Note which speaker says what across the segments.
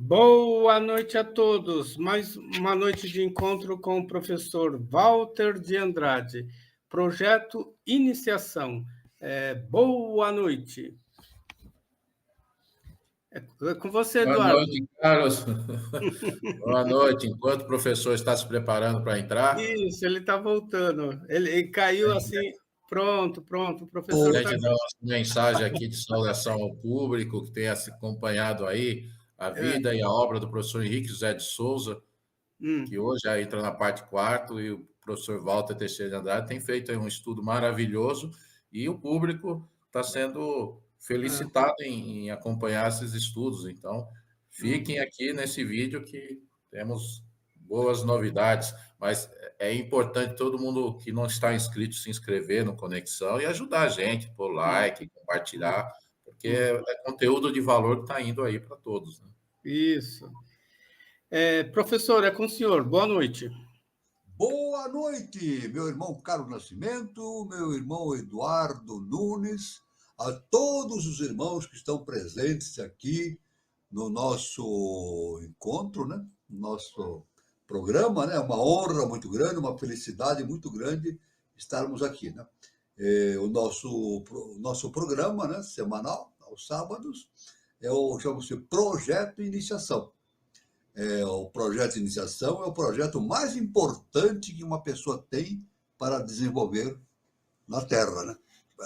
Speaker 1: Boa noite a todos. Mais uma noite de encontro com o professor Walter de Andrade. Projeto Iniciação. Boa noite. É com você, Eduardo.
Speaker 2: Boa noite, Carlos. Boa noite. Enquanto o professor está se preparando para entrar...
Speaker 1: Isso, ele está voltando. Ele caiu assim... Pronto. O professor
Speaker 2: a gente dá uma mensagem aqui de saudação ao público que tenha se acompanhado aí a vida e a obra do professor Henrique José de Souza, que hoje já entra na parte 4, e o professor Walter Teixeira de Andrade tem feito aí um estudo maravilhoso, e o público está sendo felicitado em acompanhar esses estudos. Então, fiquem aqui nesse vídeo que temos boas novidades, mas é importante todo mundo que não está inscrito se inscrever no Conexão e ajudar a gente, pôr like, compartilhar, porque é conteúdo de valor que está indo aí para todos, né?
Speaker 1: Isso. Professor, é com o senhor. Boa noite.
Speaker 3: Boa noite, meu irmão Carlos Nascimento, meu irmão Eduardo Nunes, a todos os irmãos que estão presentes aqui no nosso encontro, né? Nosso programa, né? Uma honra muito grande, uma felicidade muito grande estarmos aqui, né? O nosso programa, né? Semanal, aos sábados, chama-se Projeto Iniciação. O projeto de iniciação é o projeto mais importante que uma pessoa tem para desenvolver na Terra, né?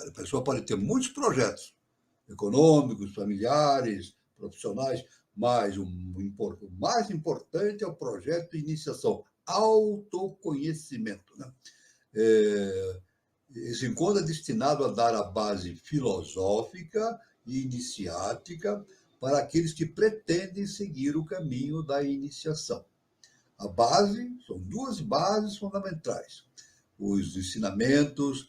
Speaker 3: A pessoa pode ter muitos projetos econômicos, familiares, profissionais, mas o mais importante é o projeto de iniciação, autoconhecimento, né? Esse encontro é destinado a dar a base filosófica e iniciática para aqueles que pretendem seguir o caminho da iniciação. A base, são duas bases fundamentais. Os ensinamentos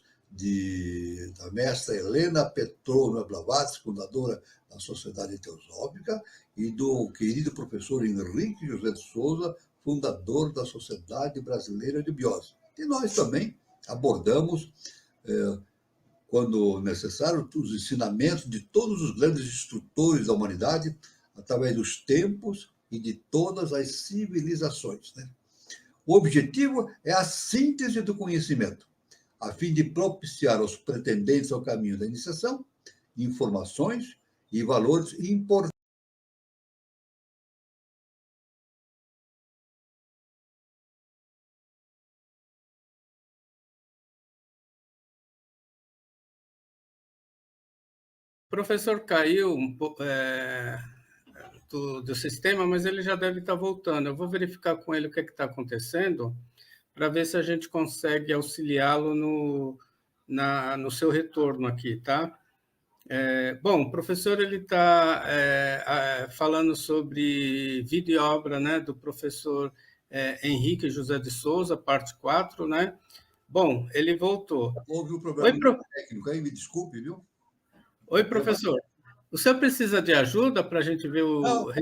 Speaker 3: da mestra Helena Petrovna Blavatsky, fundadora da Sociedade Teosófica, e do querido professor Henrique José de Souza, fundador da Sociedade Brasileira de Biose. E nós também abordamos, quando necessário, os ensinamentos de todos os grandes instrutores da humanidade, através dos tempos e de todas as civilizações, né? O objetivo é a síntese do conhecimento, a fim de propiciar aos pretendentes ao caminho da iniciação informações e valores importantes.
Speaker 1: O professor caiu do sistema, mas ele já deve estar voltando. Eu vou verificar com ele o que está acontecendo para ver se a gente consegue auxiliá-lo no seu retorno aqui, tá? Bom, o professor está falando sobre vida e obra, né, do professor Henrique José de Souza, parte 4, né? Bom, ele voltou.
Speaker 3: Houve um problema técnico aí, me desculpe, viu?
Speaker 1: Oi, professor. O senhor precisa de ajuda para a gente ver o...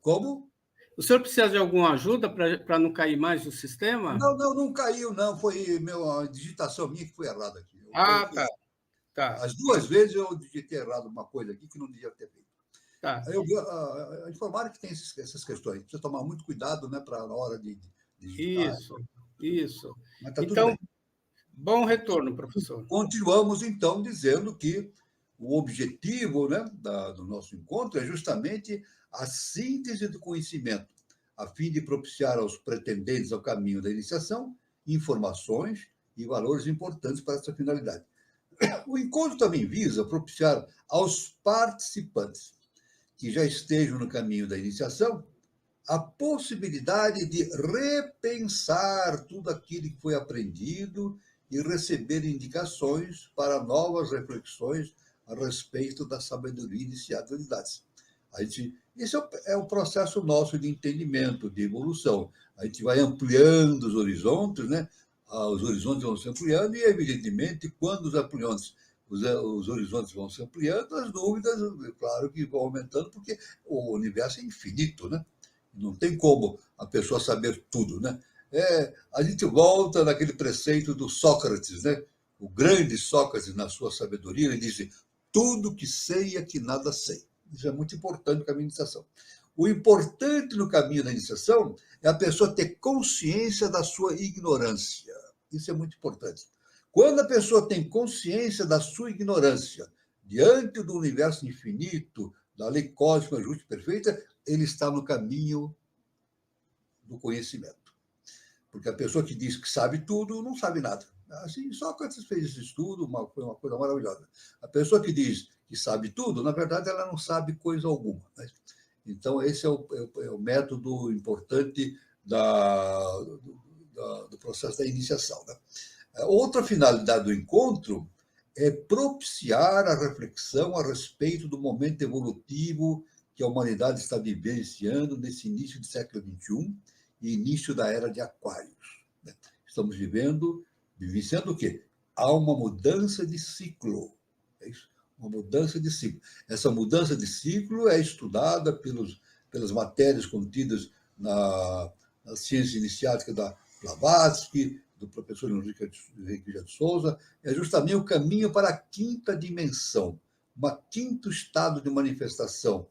Speaker 3: Como?
Speaker 1: O senhor precisa de alguma ajuda para não cair mais o sistema?
Speaker 3: Não caiu, não. Foi a digitação minha que foi errada aqui.
Speaker 1: Tá.
Speaker 3: As duas vezes eu digitei errado uma coisa aqui que não devia ter feito.
Speaker 1: Tá.
Speaker 3: A informática tem essas questões. Precisa tomar muito cuidado, né, na hora de digitar.
Speaker 1: Isso.
Speaker 3: Mas tá
Speaker 1: então,
Speaker 3: tudo bem.
Speaker 1: Bom retorno, professor.
Speaker 3: Continuamos, então, dizendo que o objetivo, né, do nosso encontro é justamente a síntese do conhecimento, a fim de propiciar aos pretendentes ao caminho da iniciação informações e valores importantes para essa finalidade. O encontro também visa propiciar aos participantes que já estejam no caminho da iniciação a possibilidade de repensar tudo aquilo que foi aprendido e receber indicações para novas reflexões a respeito da sabedoria iniciada das idades. Esse é o processo nosso de entendimento, de evolução. A gente vai ampliando os horizontes, né? Os horizontes vão se ampliando e, evidentemente, quando os horizontes vão se ampliando, as dúvidas, claro que vão aumentando, porque o universo é infinito, né? Não tem como a pessoa saber tudo, né? A gente volta naquele preceito do Sócrates, né? O grande Sócrates, na sua sabedoria, ele diz: tudo que sei é que nada sei. Isso é muito importante no caminho da iniciação. O importante no caminho da iniciação é a pessoa ter consciência da sua ignorância. Isso é muito importante. Quando a pessoa tem consciência da sua ignorância diante do universo infinito, da lei cósmica justa e perfeita, ele está no caminho do conhecimento. Porque a pessoa que diz que sabe tudo, não sabe nada. Assim, Sócrates fez esse estudo, foi uma coisa maravilhosa. A pessoa que diz que sabe tudo, na verdade, ela não sabe coisa alguma. Né? Então, esse é o método importante do processo da iniciação. Né? Outra finalidade do encontro é propiciar a reflexão a respeito do momento evolutivo que a humanidade está vivenciando nesse início do século XXI e início da era de Aquários. Né? Estamos vivenciando o quê? Há uma mudança de ciclo. É isso? Uma mudança de ciclo. Essa mudança de ciclo é estudada pelas matérias contidas na ciência iniciática da Blavatsky, do professor Henrique de Souza, é justamente o caminho para a quinta dimensão, um quinto estado de manifestação,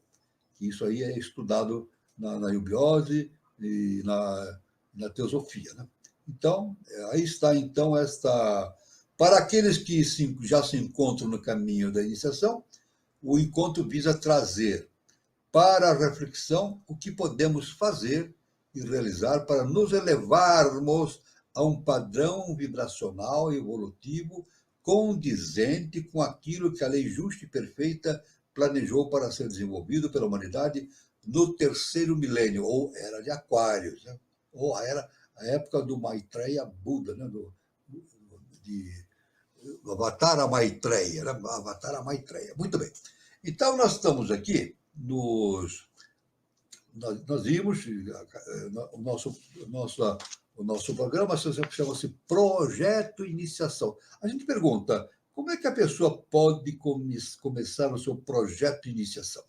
Speaker 3: que isso aí é estudado na eubiose e na teosofia. Né? Então, aí está, então, para aqueles que já se encontram no caminho da iniciação, o encontro visa trazer para a reflexão o que podemos fazer e realizar para nos elevarmos a um padrão vibracional e evolutivo condizente com aquilo que a lei justa e perfeita planejou para ser desenvolvido pela humanidade no terceiro milênio, ou era de Aquários, né? Ou a época do Maitreya Buda, né? do Avatara Maitreya, né? Avatara Maitreya. Muito bem. Então, nós estamos aqui nós vimos o nosso programa chama-se Projeto Iniciação. A gente pergunta, como é que a pessoa pode começar o seu projeto de iniciação?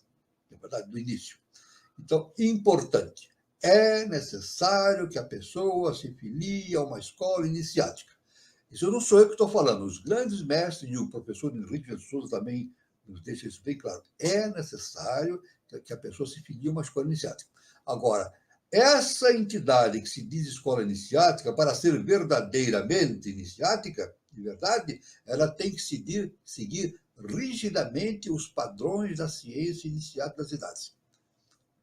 Speaker 3: Na verdade, do início. Então, importante, é necessário que a pessoa se filie a uma escola iniciática. Isso não sou eu que estou falando, os grandes mestres e o professor Henrique de Souza também nos deixa isso bem claro. É necessário que a pessoa se filie a uma escola iniciática. Agora, essa entidade que se diz escola iniciática, para ser verdadeiramente iniciática, de verdade, ela tem que seguir rigidamente os padrões da ciência iniciática das idades.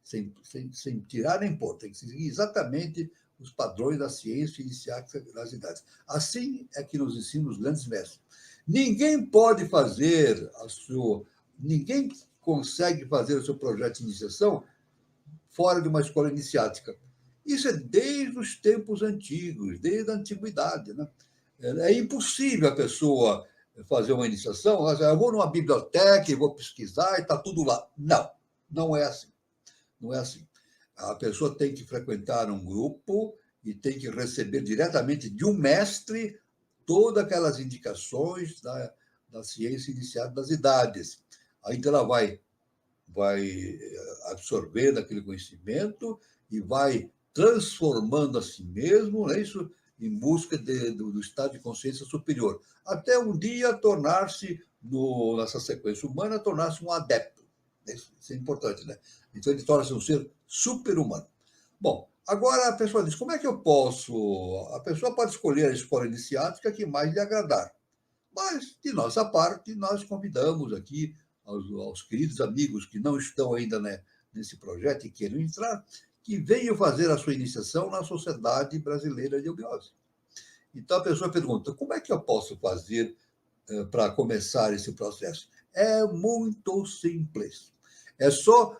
Speaker 3: Sem tirar nem pôr, tem que seguir exatamente os padrões da ciência iniciática das idades. Assim é que nos ensinam os grandes mestres. Ninguém consegue fazer o seu projeto de iniciação fora de uma escola iniciática. Isso é desde os tempos antigos, desde a antiguidade. Né? É impossível a pessoa fazer uma iniciação, eu vou numa biblioteca e vou pesquisar e está tudo lá. Não, não é assim. Não é assim. A pessoa tem que frequentar um grupo e tem que receber diretamente de um mestre todas aquelas indicações da ciência iniciada das idades. Aí então ela vai absorvendo aquele conhecimento e vai transformando a si mesmo, não é isso? Em busca do estado de consciência superior, até um dia tornar-se, nessa sequência humana, tornar-se um adepto. Isso é importante, né? Então ele torna-se um ser super-humano. Bom, agora a pessoa diz, como é que eu posso... A pessoa pode escolher a escola iniciática que mais lhe agradar. Mas, de nossa parte, nós convidamos aqui aos queridos amigos que não estão ainda, né, nesse projeto e queiram entrar, que venham fazer a sua iniciação na Sociedade Brasileira de Eubiose. Então a pessoa pergunta, como é que eu posso fazer para começar esse processo? É muito simples. É só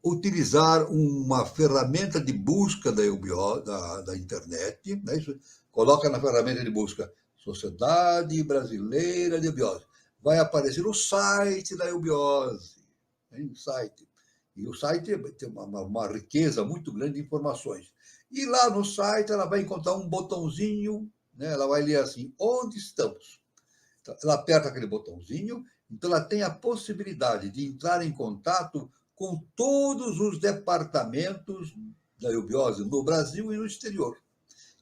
Speaker 3: utilizar uma ferramenta de busca da internet, né? Coloca na ferramenta de busca Sociedade Brasileira de Eubiose. Vai aparecer o site da eubiose. O site. E o site tem uma riqueza muito grande de informações. E lá no site ela vai encontrar um botãozinho, né? Ela vai ler assim, onde estamos? Então, ela aperta aquele botãozinho, então ela tem a possibilidade de entrar em contato com todos os departamentos da eubiose no Brasil e no exterior.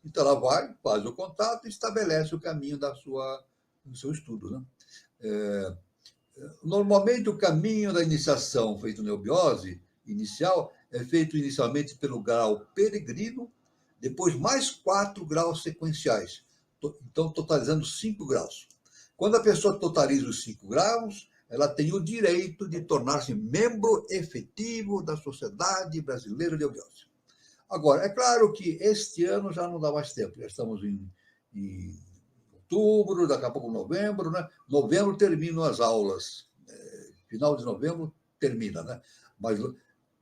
Speaker 3: Então ela faz o contato e estabelece o caminho do seu estudo, né? Normalmente, o caminho da iniciação feito na eubiose inicial é feito inicialmente pelo grau peregrino, depois mais 4 graus sequenciais, então totalizando 5 graus. Quando a pessoa totaliza os 5 graus, ela tem o direito de tornar-se membro efetivo da Sociedade Brasileira de Eubiose. Agora, é claro que este ano já não dá mais tempo, já estamos em outubro, daqui a pouco novembro, né? Novembro terminam as aulas, final de novembro termina, né?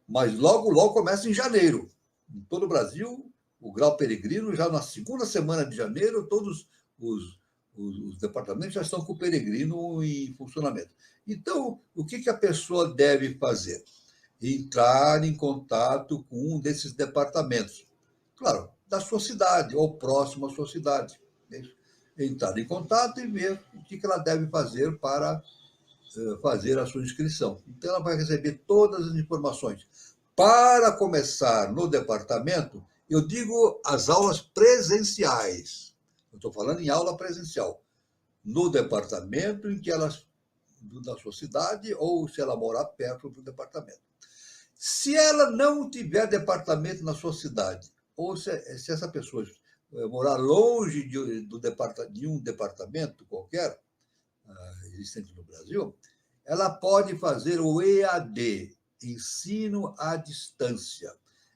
Speaker 3: Mas logo começa em janeiro. Em todo o Brasil, o grau peregrino, já na segunda semana de janeiro, todos os departamentos já estão com o peregrino em funcionamento. Então, o que a pessoa deve fazer? Entrar em contato com um desses departamentos. Claro, da sua cidade, ou próximo à sua cidade. Entrar em contato e ver o que ela deve fazer para fazer a sua inscrição. Então, ela vai receber todas as informações. Para começar no departamento, eu digo as aulas presenciais. Eu estou falando em aula presencial. No departamento em que ela, da sua cidade, ou se ela morar perto do departamento. Se ela não tiver departamento na sua cidade, ou se essa pessoa morar longe de um departamento qualquer, existente no Brasil, ela pode fazer o EAD, ensino à distância.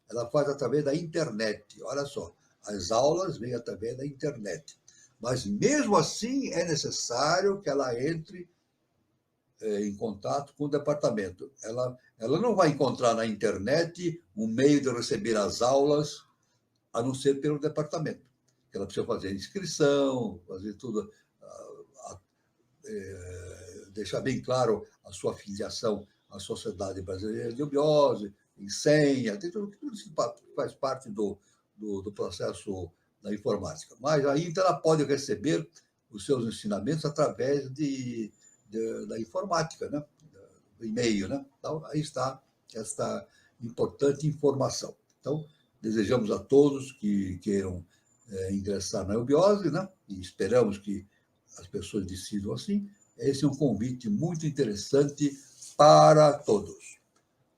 Speaker 3: Ela faz através da internet. Olha só, as aulas vêm através da internet. Mas, mesmo assim, é necessário que ela entre em contato com o departamento. Ela não vai encontrar na internet um meio de receber as aulas, a não ser pelo departamento. Ela precisa fazer a inscrição, fazer tudo, deixar bem claro a sua filiação à Sociedade Brasileira de Eubiose, em senha, tudo isso faz parte do processo da informática. Mas aí então, ela pode receber os seus ensinamentos através da informática, né? Do e-mail, né? Então, aí está esta importante informação. Então, desejamos a todos que queiram ingressar na eubiose, né? E esperamos que as pessoas decidam assim. Esse é um convite muito interessante para todos.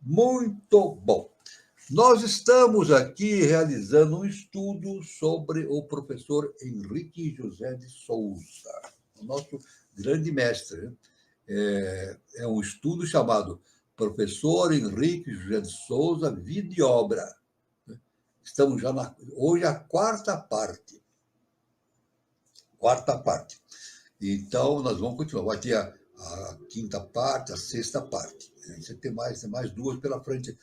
Speaker 3: Muito bom. Nós estamos aqui realizando um estudo sobre o professor Henrique José de Souza, o nosso grande mestre. É um estudo chamado Professor Henrique José de Souza, Vida e Obra. Estamos já hoje a quarta parte. Então, nós vamos continuar. Vai ter a quinta parte, a sexta parte. Você tem mais 2 pela frente,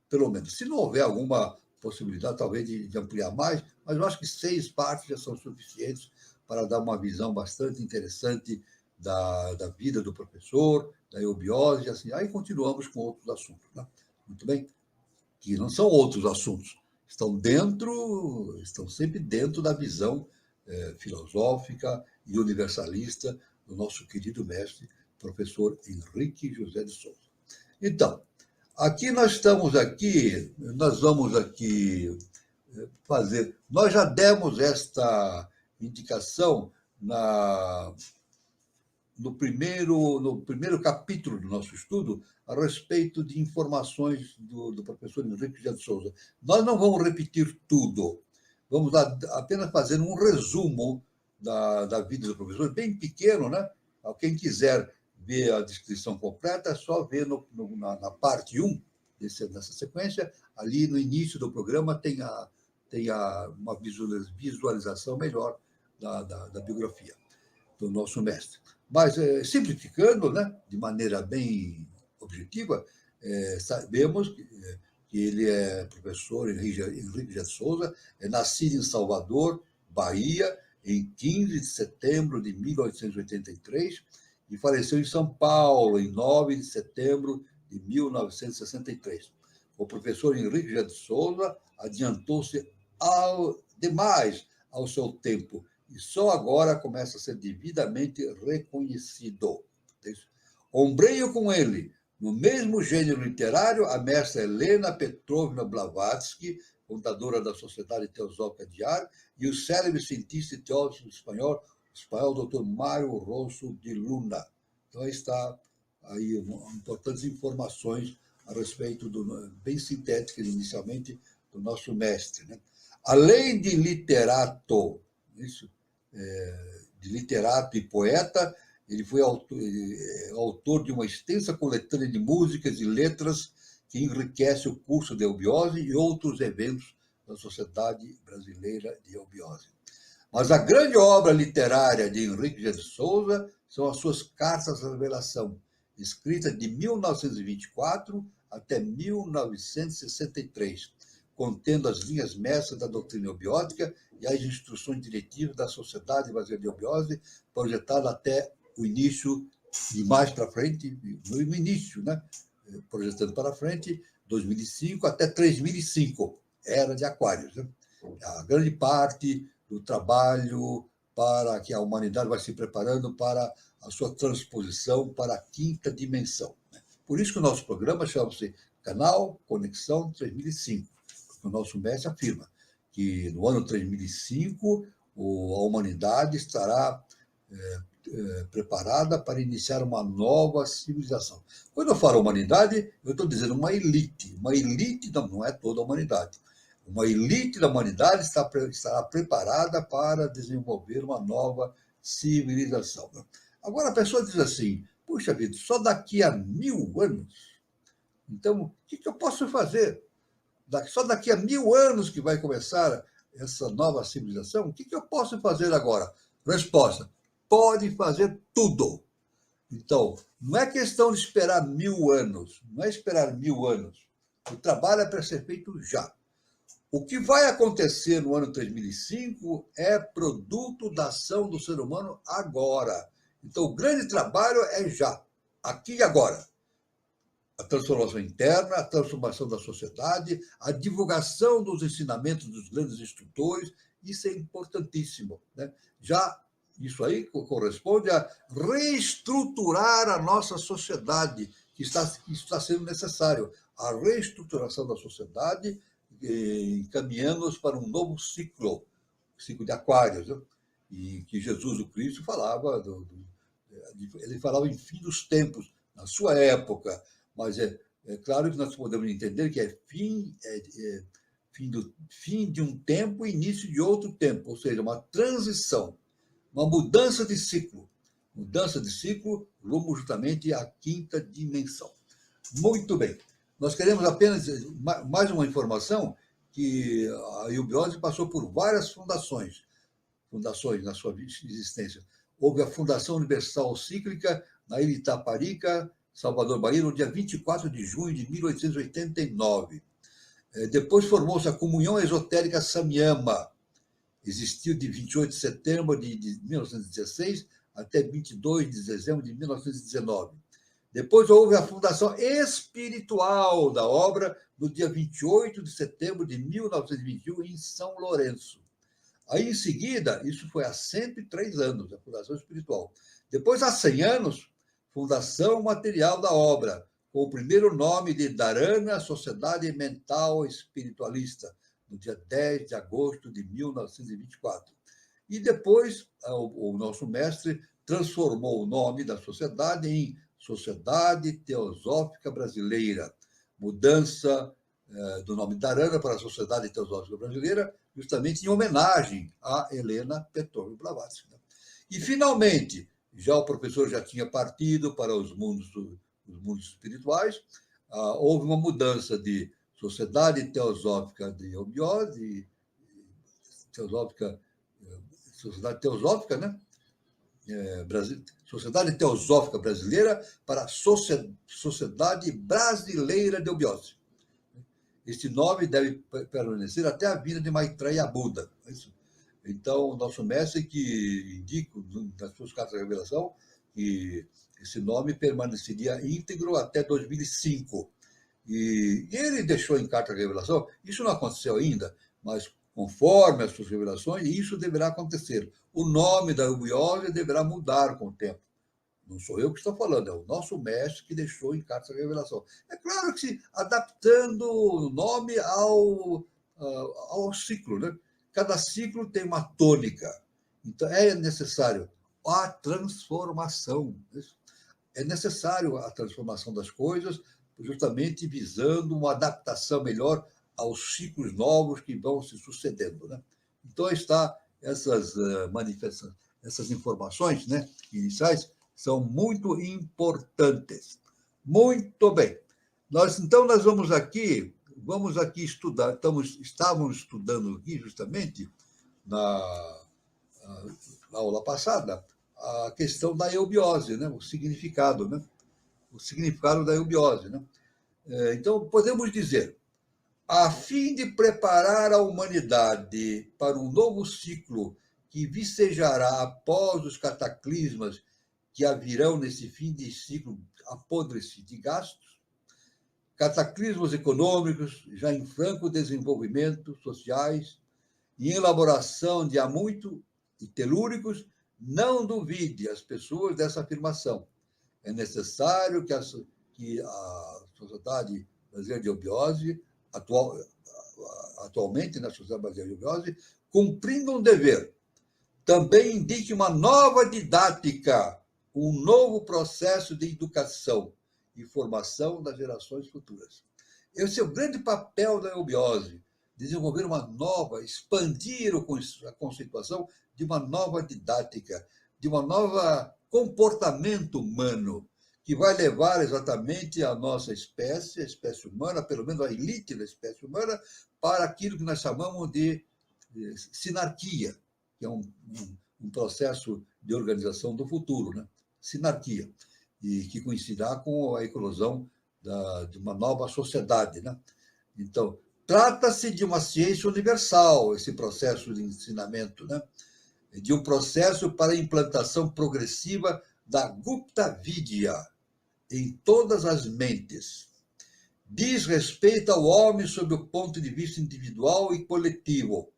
Speaker 3: pelo menos. Se não houver alguma possibilidade, talvez, de ampliar mais, mas eu acho que 6 partes já são suficientes para dar uma visão bastante interessante da vida do professor, da eubiose, assim. Aí continuamos com outros assuntos. Né? Muito bem? Que não são outros assuntos. Estão sempre dentro da visão filosófica e universalista do nosso querido mestre, professor Henrique José de Souza. Então, nós vamos aqui fazer, nós já demos esta indicação no primeiro capítulo do nosso estudo, a respeito de informações do professor Henrique José de Souza. Nós não vamos repetir tudo, vamos apenas fazer um resumo da vida do professor, bem pequeno, né? Quem quiser ver a descrição completa, é só ver na parte 1 dessa sequência, ali no início do programa tem uma visualização melhor da biografia do nosso mestre. Mas, simplificando, né, de maneira bem objetiva, sabemos que ele é professor Henrique de Souza, é nascido em Salvador, Bahia, em 15 de setembro de 1883, e faleceu em São Paulo, em 9 de setembro de 1963. O professor Henrique de Souza adiantou-se demais ao seu tempo, e só agora começa a ser devidamente reconhecido. Ombreio com ele, no mesmo gênero literário, a mestra Helena Petrovna Blavatsky, fundadora da Sociedade Teosófica de Ar, e o célebre cientista e teósofo espanhol Dr. Mário Rosso de Luna. Então, aí está aí importantes informações a respeito bem sintéticas inicialmente do nosso mestre, né? Além de literato, de literato e poeta, ele foi autor de uma extensa coletânea de músicas e letras que enriquece o curso de eubiose e outros eventos da Sociedade Brasileira de Eubiose. Mas a grande obra literária de Henrique G. de Souza são as suas Cartas de Revelação, escritas de 1924 até 1963, contendo as linhas mestras da doutrina eubiótica e as instruções diretivas da Sociedade Brasileira de Eubiose, projetada até o início e mais para frente, no início, né? Projetando para frente, 2005 até 3005, era de Aquários. Né? A grande parte do trabalho para que a humanidade vai se preparando para a sua transposição para a quinta dimensão. Por isso que o nosso programa chama-se Canal Conexão 3005, porque o nosso mestre afirma que no ano 3005 a humanidade estará preparada para iniciar uma nova civilização. Quando eu falo humanidade, eu estou dizendo uma elite. Uma elite não é toda a humanidade. Uma elite da humanidade estará preparada para desenvolver uma nova civilização. Agora a pessoa diz assim, puxa vida, só daqui a 1000 anos? Então, o que eu posso fazer? Só daqui a 1000 anos que vai começar essa nova civilização? O que eu posso fazer agora? Resposta, pode fazer tudo. Então, não é questão de esperar 1000 anos, não é esperar 1000 anos. O trabalho é para ser feito já. O que vai acontecer no ano 3005 é produto da ação do ser humano agora. Então, o grande trabalho é já, aqui e agora. A transformação interna, a transformação da sociedade, a divulgação dos ensinamentos dos grandes instrutores, isso é importantíssimo, né? Já isso aí corresponde a reestruturar a nossa sociedade, que está sendo necessário. A reestruturação da sociedade, encaminhando-nos para um novo ciclo de Aquários, né? E que Jesus o Cristo falava, ele falava em fim dos tempos, na sua época, mas é claro que nós podemos entender que é fim de um tempo e início de outro tempo, ou seja, uma transição, uma mudança de ciclo rumo justamente à quinta dimensão. Muito bem. Nós queremos apenas mais uma informação, que a eubiose passou por várias fundações na sua existência. Houve a Fundação Universal Cíclica na Ilha Itaparica, Salvador, Bahia, no dia 24 de junho de 1889. Depois formou-se a Comunhão Esotérica Samyama. Existiu de 28 de setembro de 1916 até 22 de dezembro de 1919. Depois houve a fundação espiritual da obra no dia 28 de setembro de 1921 em São Lourenço. Aí, em seguida, isso foi há 103 anos, a fundação espiritual. Depois, há 100 anos, Fundação Material da Obra, com o primeiro nome de Dharana Sociedade Mental Espiritualista, no dia 10 de agosto de 1924. E depois, o nosso mestre transformou o nome da sociedade em Sociedade Teosófica Brasileira. Mudança do nome Dharana para a Sociedade Teosófica Brasileira, justamente em homenagem a Helena Petrovna Blavatsky. E, finalmente, o professor já tinha partido para os mundos espirituais, houve uma mudança de Sociedade Teosófica de Eubiose, Sociedade Teosófica, né? Sociedade Teosófica Brasileira para Sociedade Brasileira de Eubiose. Este nome deve permanecer até a vinda de Maitreya Buda. Então, o nosso mestre que indica nas suas cartas de revelação que esse nome permaneceria íntegro até 2005. E ele deixou em carta de revelação, isso não aconteceu ainda, mas conforme as suas revelações, isso deverá acontecer. O nome da eubiose deverá mudar com o tempo. Não sou eu que estou falando, é o nosso mestre que deixou em carta de revelação. É claro que adaptando o nome ao ciclo, né? Cada ciclo tem uma tônica. Então, é necessário a transformação. é necessário a transformação das coisas, justamente visando uma adaptação melhor aos ciclos novos que vão se sucedendo, né? Então, está essas manifestações, essas informações, né, iniciais, são muito importantes. Muito bem. Então, nós vamos aqui estudar, estávamos estudando aqui, justamente, na aula passada, a questão da eubiose, né, o significado da eubiose, né? Então, podemos dizer, a fim de preparar a humanidade para um novo ciclo que vicejará após os cataclismas que haverão nesse fim de ciclo apodre-se de gastos, cataclismos econômicos já em franco desenvolvimento, sociais, e elaboração de há muito e telúricos, não duvide as pessoas dessa afirmação. É necessário que a Sociedade Brasileira de Eubiose, atualmente na Sociedade Brasileira de Eubiose, cumprindo um dever, também indique uma nova didática, um novo processo de educação e formação das gerações futuras. Esse é o grande papel da eubiose, desenvolver uma nova, expandir a conceituação de uma nova didática, de um novo comportamento humano, que vai levar exatamente a nossa espécie, a espécie humana, pelo menos a elite da espécie humana, para aquilo que nós chamamos de sinarquia, que é um processo de organização do futuro, né? Sinarquia, e que coincidirá com a eclosão de uma nova sociedade, né? Então, trata-se de uma ciência universal, esse processo de ensinamento, né? De um processo para a implantação progressiva da Gupta Vidya em todas as mentes. Diz respeito ao homem sob o ponto de vista individual e coletivo.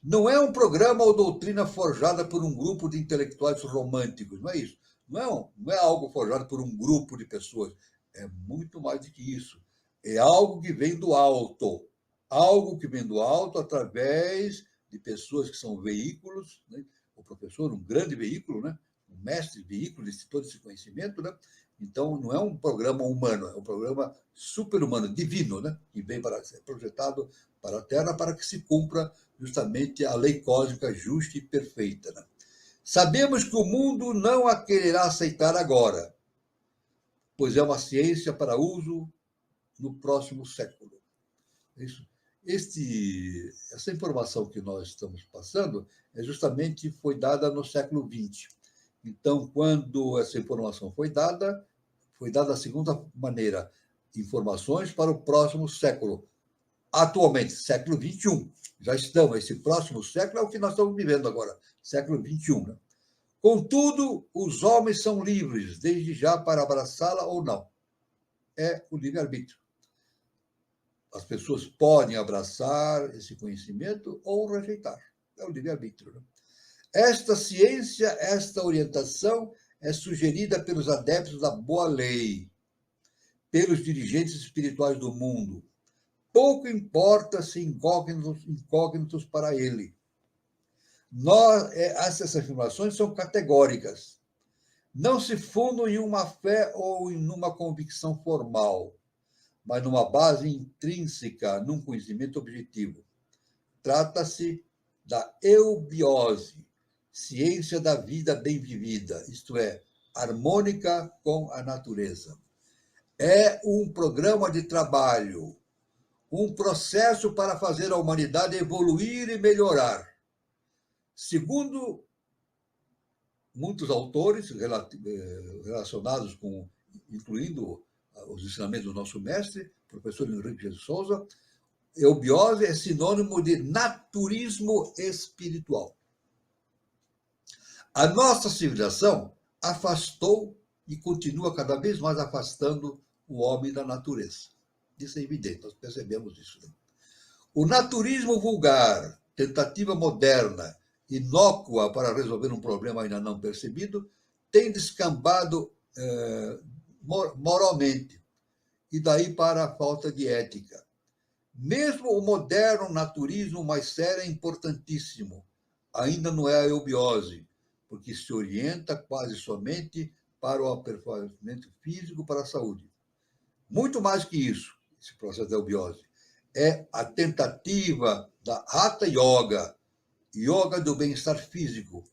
Speaker 3: Não é um programa ou doutrina forjada por um grupo de intelectuais românticos, não é isso. Não é algo forjado por um grupo de pessoas. É muito mais do que isso. É algo que vem do alto. Algo que vem do alto através de pessoas que são veículos, né? O professor, um grande veículo, né? Um mestre veículo de todo esse conhecimento, né? Então, não é um programa humano, é um programa super-humano, divino, né? Que vem para ser projetado para a Terra para que se cumpra justamente a lei cósmica justa e perfeita, né? Sabemos que o mundo não a quererá aceitar agora, pois é uma ciência para uso no próximo século. Essa informação que nós estamos passando foi dada no século XX. Então, quando essa informação foi dada da seguinte maneira: informações para o próximo século. Atualmente, século XXI. Já estamos, esse próximo século é o que nós estamos vivendo agora, século XXI. Né? Contudo, os homens são livres, desde já, para abraçá-la ou não. É o livre-arbítrio. As pessoas podem abraçar esse conhecimento ou rejeitar. É o livre-arbítrio. Né? Esta ciência, esta orientação é sugerida pelos adeptos da boa lei, pelos dirigentes espirituais do mundo. Pouco importa se incógnitos para ele. Essas afirmações são categóricas. Não se fundam em uma fé ou em uma convicção formal, mas numa base intrínseca, num conhecimento objetivo. Trata-se da eubiose, ciência da vida bem vivida, isto é, harmônica com a natureza. É um programa de trabalho, um processo para fazer a humanidade evoluir e melhorar. Segundo muitos autores relacionados com, incluindo os ensinamentos do nosso mestre, professor Henrique de Souza, eubiose é sinônimo de naturismo espiritual. A nossa civilização afastou e continua cada vez mais afastando o homem da natureza. Isso é evidente, nós percebemos isso. Né? O naturismo vulgar, tentativa moderna, inócua para resolver um problema ainda não percebido, tem descambado moralmente, e daí para a falta de ética. Mesmo o moderno naturismo mais sério é importantíssimo, ainda não é a eubiose, porque se orienta quase somente para o aperfeiçoamento físico, para a saúde. Muito mais que isso, esse processo da eubiose. É a tentativa da Hatha Yoga, yoga do bem-estar físico,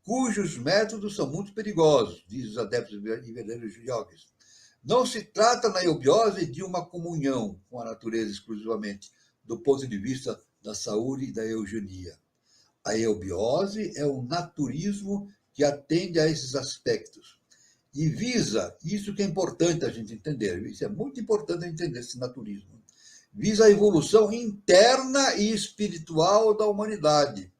Speaker 3: cujos métodos são muito perigosos, diz os adeptos e verdadeiros yogis. Não se trata na eubiose de uma comunhão com a natureza exclusivamente, do ponto de vista da saúde e da eugenia. A eubiose é um naturismo que atende a esses aspectos e visa, isso que é importante a gente entender, isso é muito importante entender esse naturismo, visa a evolução interna e espiritual da humanidade.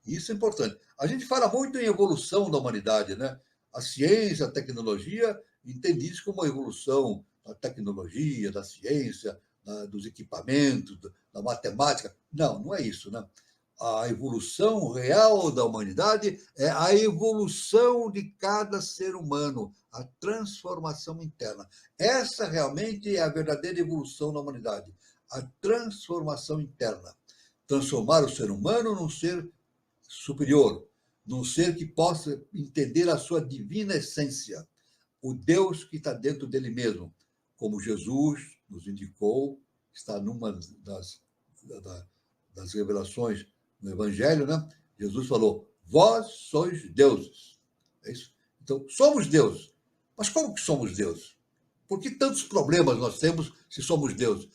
Speaker 3: Isso é importante. A gente fala muito em evolução da humanidade, né? A ciência, a tecnologia, entende isso como a evolução da tecnologia, da ciência, dos equipamentos, da matemática. Não, não é isso, né? A evolução real da humanidade é a evolução de cada ser humano, a transformação interna. Essa realmente é a verdadeira evolução da humanidade, a transformação interna. Transformar o ser humano num ser superior, num ser que possa entender a sua divina essência, o Deus que está dentro dele mesmo, como Jesus nos indicou, está numa das revelações no Evangelho, né? Jesus falou, vós sois deuses. É isso? Então, somos deuses. Mas como que somos deuses? Por que tantos problemas nós temos se somos deuses?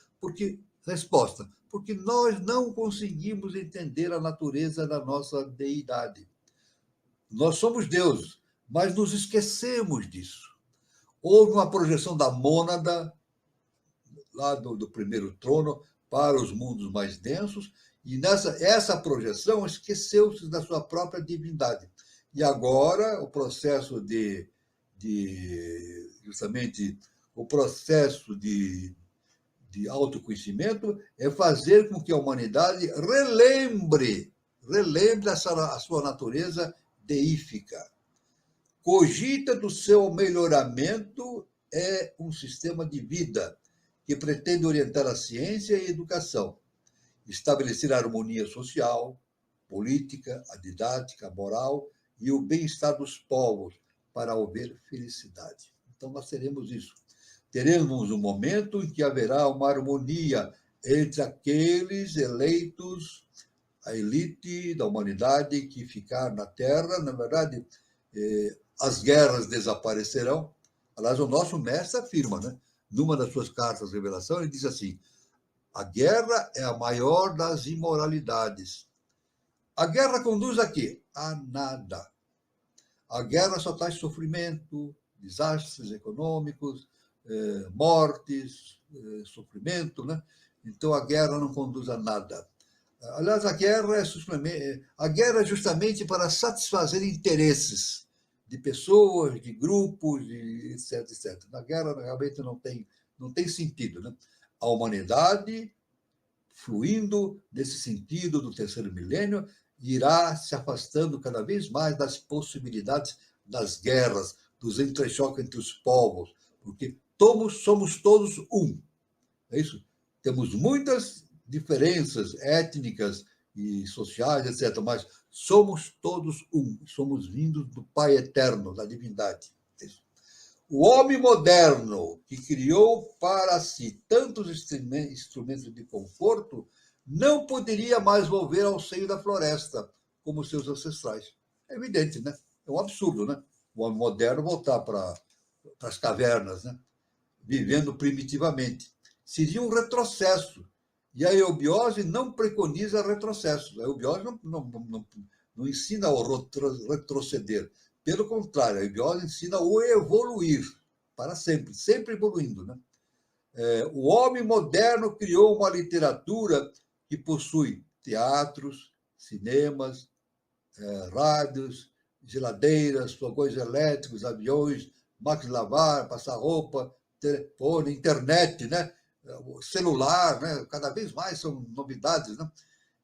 Speaker 3: Resposta, porque nós não conseguimos entender a natureza da nossa deidade. Nós somos deuses, mas nos esquecemos disso. Houve uma projeção da mônada, lá do primeiro trono, para os mundos mais densos, e essa projeção esqueceu-se da sua própria divindade. E agora, o processo justamente, o processo de autoconhecimento é fazer com que a humanidade relembre a sua natureza deífica. Cogita do seu melhoramento é um sistema de vida que pretende orientar a ciência e a educação, estabelecer a harmonia social, política, a didática, a moral e o bem-estar dos povos para haver felicidade. Então, nós teremos isso. Teremos um momento em que haverá uma harmonia entre aqueles eleitos, a elite da humanidade que ficar na Terra. Na verdade, as guerras desaparecerão. Aliás, o nosso mestre afirma, né? Numa das suas cartas de revelação, ele diz assim, a guerra é a maior das imoralidades. A guerra conduz a quê? A nada. A guerra só traz sofrimento, desastres econômicos, mortes, sofrimento, né? Então a guerra não conduz a nada. Aliás, a guerra é justamente para satisfazer interesses de pessoas, de grupos, etc, etc. A guerra realmente não tem sentido, né? A humanidade, fluindo nesse sentido do terceiro milênio, irá se afastando cada vez mais das possibilidades das guerras, dos entrechoques entre os povos, porque somos todos um. É isso? Temos muitas diferenças étnicas e sociais, etc., mas somos todos um. Somos vindos do Pai Eterno, da divindade. É isso. O homem moderno, que criou para si tantos instrumentos de conforto, não poderia mais volver ao seio da floresta, como seus ancestrais. É evidente, né? É um absurdo, né? O homem moderno voltar para as cavernas, né? Vivendo primitivamente. Seria um retrocesso. E a eubiose não preconiza retrocesso. A eubiose não ensina o retroceder. Pelo contrário, a eubiose ensina o evoluir para sempre, sempre evoluindo, né? O homem moderno criou uma literatura que possui teatros, cinemas, rádios, geladeiras, fogões elétricos, aviões, máquinas de lavar, passar roupa, telefone, internet, né? Celular, né? Cada vez mais são novidades, né?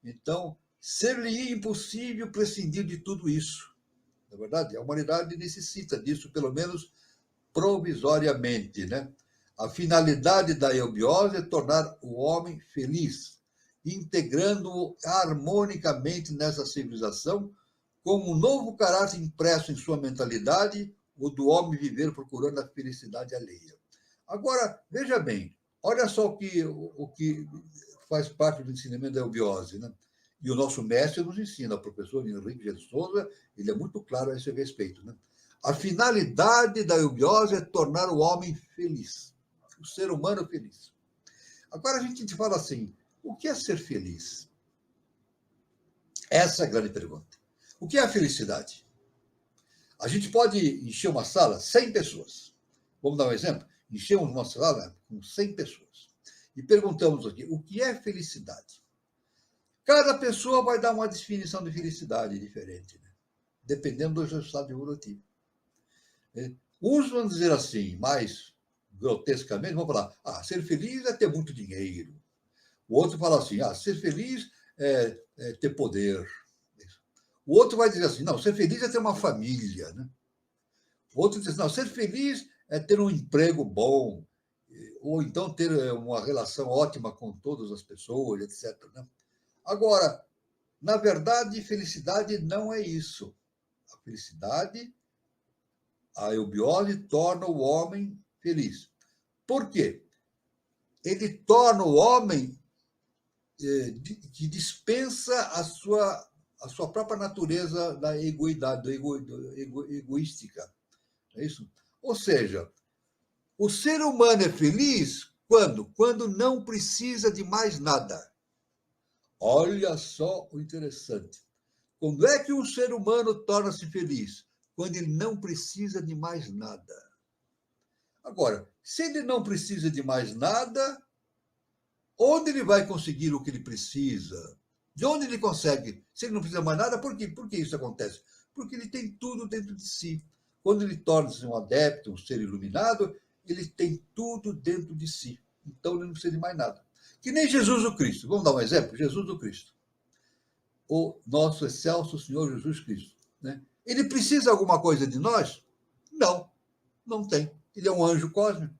Speaker 3: Então, seria impossível prescindir de tudo isso. Na verdade, a humanidade necessita disso, pelo menos provisoriamente, né? A finalidade da eubiose é tornar o homem feliz, integrando-o harmonicamente nessa civilização, com um novo caráter impresso em sua mentalidade, o do homem viver procurando a felicidade alheia. Agora, veja bem, olha só o que faz parte do ensinamento da eubiose, né? E o nosso mestre nos ensina, o professor Henrique G. de Souza, ele é muito claro a esse respeito, né? A finalidade da eubiose é tornar o homem feliz, o ser humano feliz. Agora a gente fala assim, o que é ser feliz? Essa é a grande pergunta. O que é a felicidade? A gente pode encher uma sala 100 pessoas. Vamos dar um exemplo? Enchemos uma sala com 100 pessoas. E perguntamos aqui, o que é felicidade? Cada pessoa vai dar uma definição de felicidade diferente, né? Dependendo do resultado evolutivo. Uns vão dizer assim, mais grotescamente, vão falar, ser feliz é ter muito dinheiro. O outro fala assim, ser feliz é ter poder. O outro vai dizer assim, não, ser feliz é ter uma família, né? O outro diz, não, ser feliz é ter um emprego bom, ou então ter uma relação ótima com todas as pessoas, etc. Né? Agora, na verdade, felicidade não é isso. A felicidade, a eubiose torna o homem feliz. Por quê? Ele torna o homem que dispensa a sua própria natureza da egoidade, egoística. É isso? Ou seja, o ser humano é feliz quando? Quando não precisa de mais nada. Olha só o interessante. Quando é que um ser humano torna-se feliz? Quando ele não precisa de mais nada. Agora, se ele não precisa de mais nada, onde ele vai conseguir o que ele precisa? De onde ele consegue? Se ele não precisa mais nada, por quê? Por que isso acontece? Porque ele tem tudo dentro de si. Quando ele torna-se um adepto, um ser iluminado, ele tem tudo dentro de si. Então, ele não precisa de mais nada. Que nem Jesus o Cristo. Vamos dar um exemplo? Jesus o Cristo. O nosso excelso Senhor Jesus Cristo. Né? Ele precisa de alguma coisa de nós? Não, não tem. Ele é um anjo cósmico.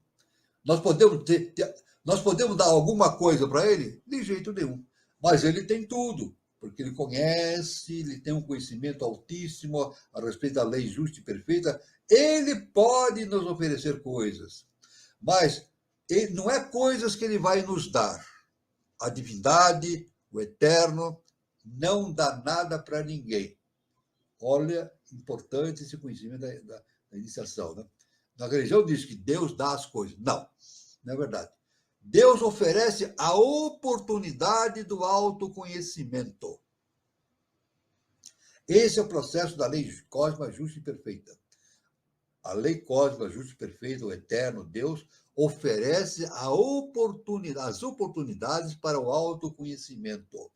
Speaker 3: Nós podemos dar alguma coisa para ele? De jeito nenhum. Mas ele tem tudo, porque ele conhece, ele tem um conhecimento altíssimo a respeito da lei justa e perfeita. Ele pode nos oferecer coisas, mas não é coisas que ele vai nos dar. A divindade, o eterno, não dá nada para ninguém. Olha, importante esse conhecimento da iniciação. Né? Na religião diz que Deus dá as coisas. Não é verdade. Deus oferece a oportunidade do autoconhecimento. Esse é o processo da lei cósmica justa e perfeita. A lei cósmica justa e perfeita, o eterno Deus, oferece as oportunidades para o autoconhecimento.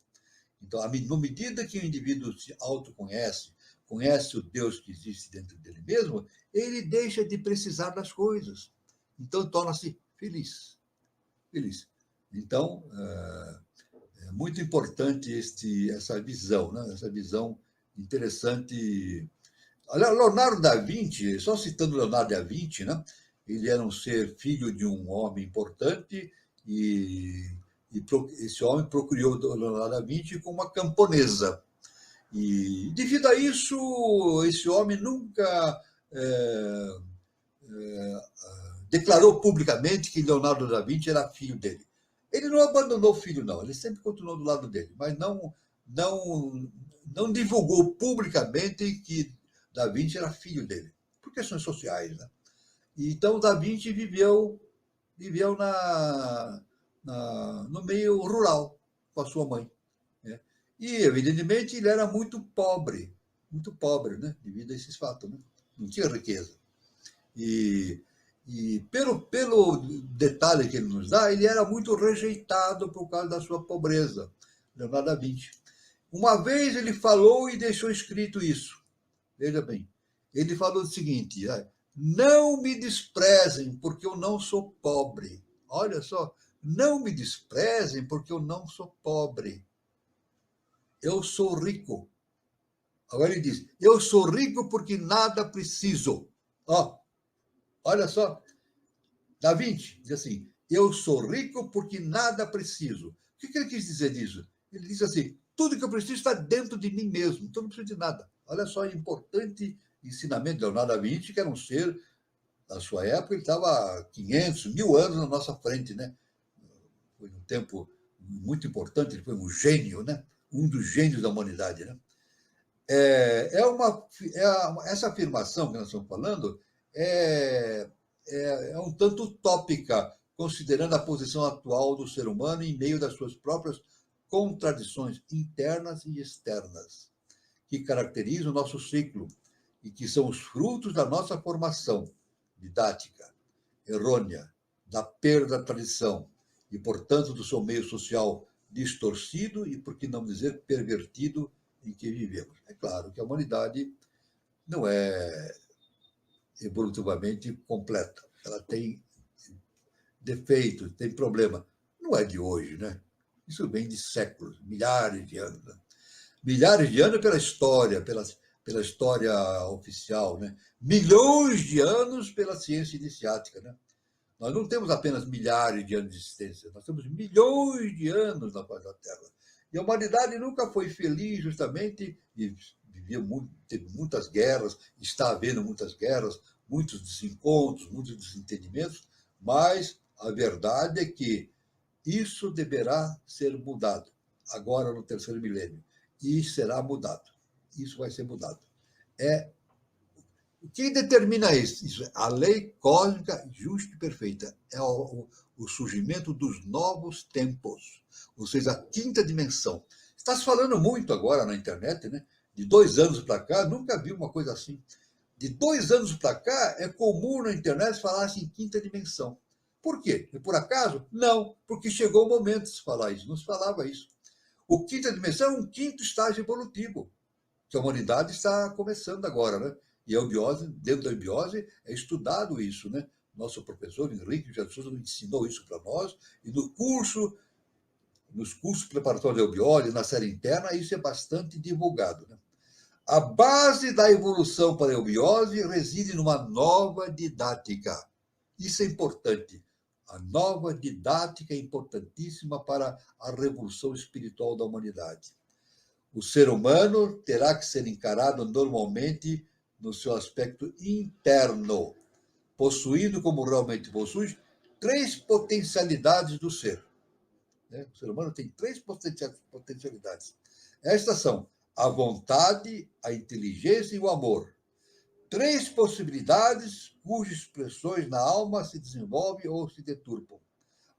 Speaker 3: Então, na medida que o indivíduo se autoconhece, conhece o Deus que existe dentro dele mesmo, ele deixa de precisar das coisas. Então, torna-se feliz. Então, é muito importante essa visão, né? Essa visão interessante. Leonardo da Vinci, só citando Leonardo da Vinci, né? Ele era um ser filho de um homem importante e esse homem procriou Leonardo da Vinci com uma camponesa. E, devido a isso, esse homem nunca declarou publicamente que Leonardo da Vinci era filho dele. Ele não abandonou o filho, não. Ele sempre continuou do lado dele, mas não divulgou publicamente que da Vinci era filho dele, por questões sociais, né? Então, da Vinci viveu no meio rural com a sua mãe. Né? E, evidentemente, ele era muito pobre, né? Devido a esses fatos. Né? Não tinha riqueza. E pelo detalhe que ele nos dá, ele era muito rejeitado por causa da sua pobreza, Leonardo da Vinci. Uma vez ele falou e deixou escrito isso. Veja bem, ele falou o seguinte: não me desprezem porque eu não sou pobre. Olha só, não me desprezem porque eu não sou pobre. Eu sou rico. Agora ele diz: eu sou rico porque nada preciso. Olha só, Da Vinci diz assim: eu sou rico porque nada preciso. O que ele quis dizer disso? Ele diz assim: tudo que eu preciso está dentro de mim mesmo, então não preciso de nada. Olha só, é importante ensinamento de Leonardo da Vinci, que era um ser, na sua época, ele estava 500, 1000 anos na nossa frente, né? Foi um tempo muito importante, ele foi um gênio, né? Um dos gênios da humanidade, né? Essa afirmação que nós estamos falando é um tanto utópica, considerando a posição atual do ser humano em meio das suas próprias contradições internas e externas, que caracterizam o nosso ciclo e que são os frutos da nossa formação didática errônea, da perda da tradição e, portanto, do seu meio social distorcido e, por que não dizer, pervertido em que vivemos. É claro que a humanidade não é evolutivamente completa. Ela tem defeitos, tem problema. Não é de hoje, né? Isso vem de séculos, milhares de anos. Né? Milhares de anos pela história, pela história oficial, né? Milhões de anos pela ciência iniciática. Né? Nós não temos apenas milhares de anos de existência, nós temos milhões de anos na face da Terra. E a humanidade nunca foi feliz, justamente, e teve muitas guerras, está havendo muitas guerras, muitos desencontros, muitos desentendimentos, mas a verdade é que isso deverá ser mudado, agora no terceiro milênio, e será mudado. Isso vai ser mudado. Quem determina isso? A lei cósmica justa e perfeita. É o surgimento dos novos tempos, ou seja, a quinta dimensão. Está se falando muito agora na internet, né? De 2 anos para cá, nunca vi uma coisa assim. De 2 anos para cá, é comum na internet falar-se em quinta dimensão. Por quê? É por acaso? Não, porque chegou o momento de se falar isso. Não se falava isso. O quinta dimensão é um quinto estágio evolutivo, que a humanidade está começando agora, né? E a eubiose, dentro da eubiose, é estudado isso, né? Nosso professor Henrique Jesus ensinou isso para nós, e nos cursos preparatórios da eubiose, na série interna, isso é bastante divulgado, né? A base da evolução para a eubiose reside numa nova didática. Isso é importante. A nova didática é importantíssima para a revolução espiritual da humanidade. O ser humano terá que ser encarado normalmente no seu aspecto interno, possuindo, como realmente possui, 3 potencialidades do ser. O ser humano tem 3 potencialidades. Estas são a vontade, a inteligência e o amor. 3 possibilidades cujas expressões na alma se desenvolvem ou se deturpam.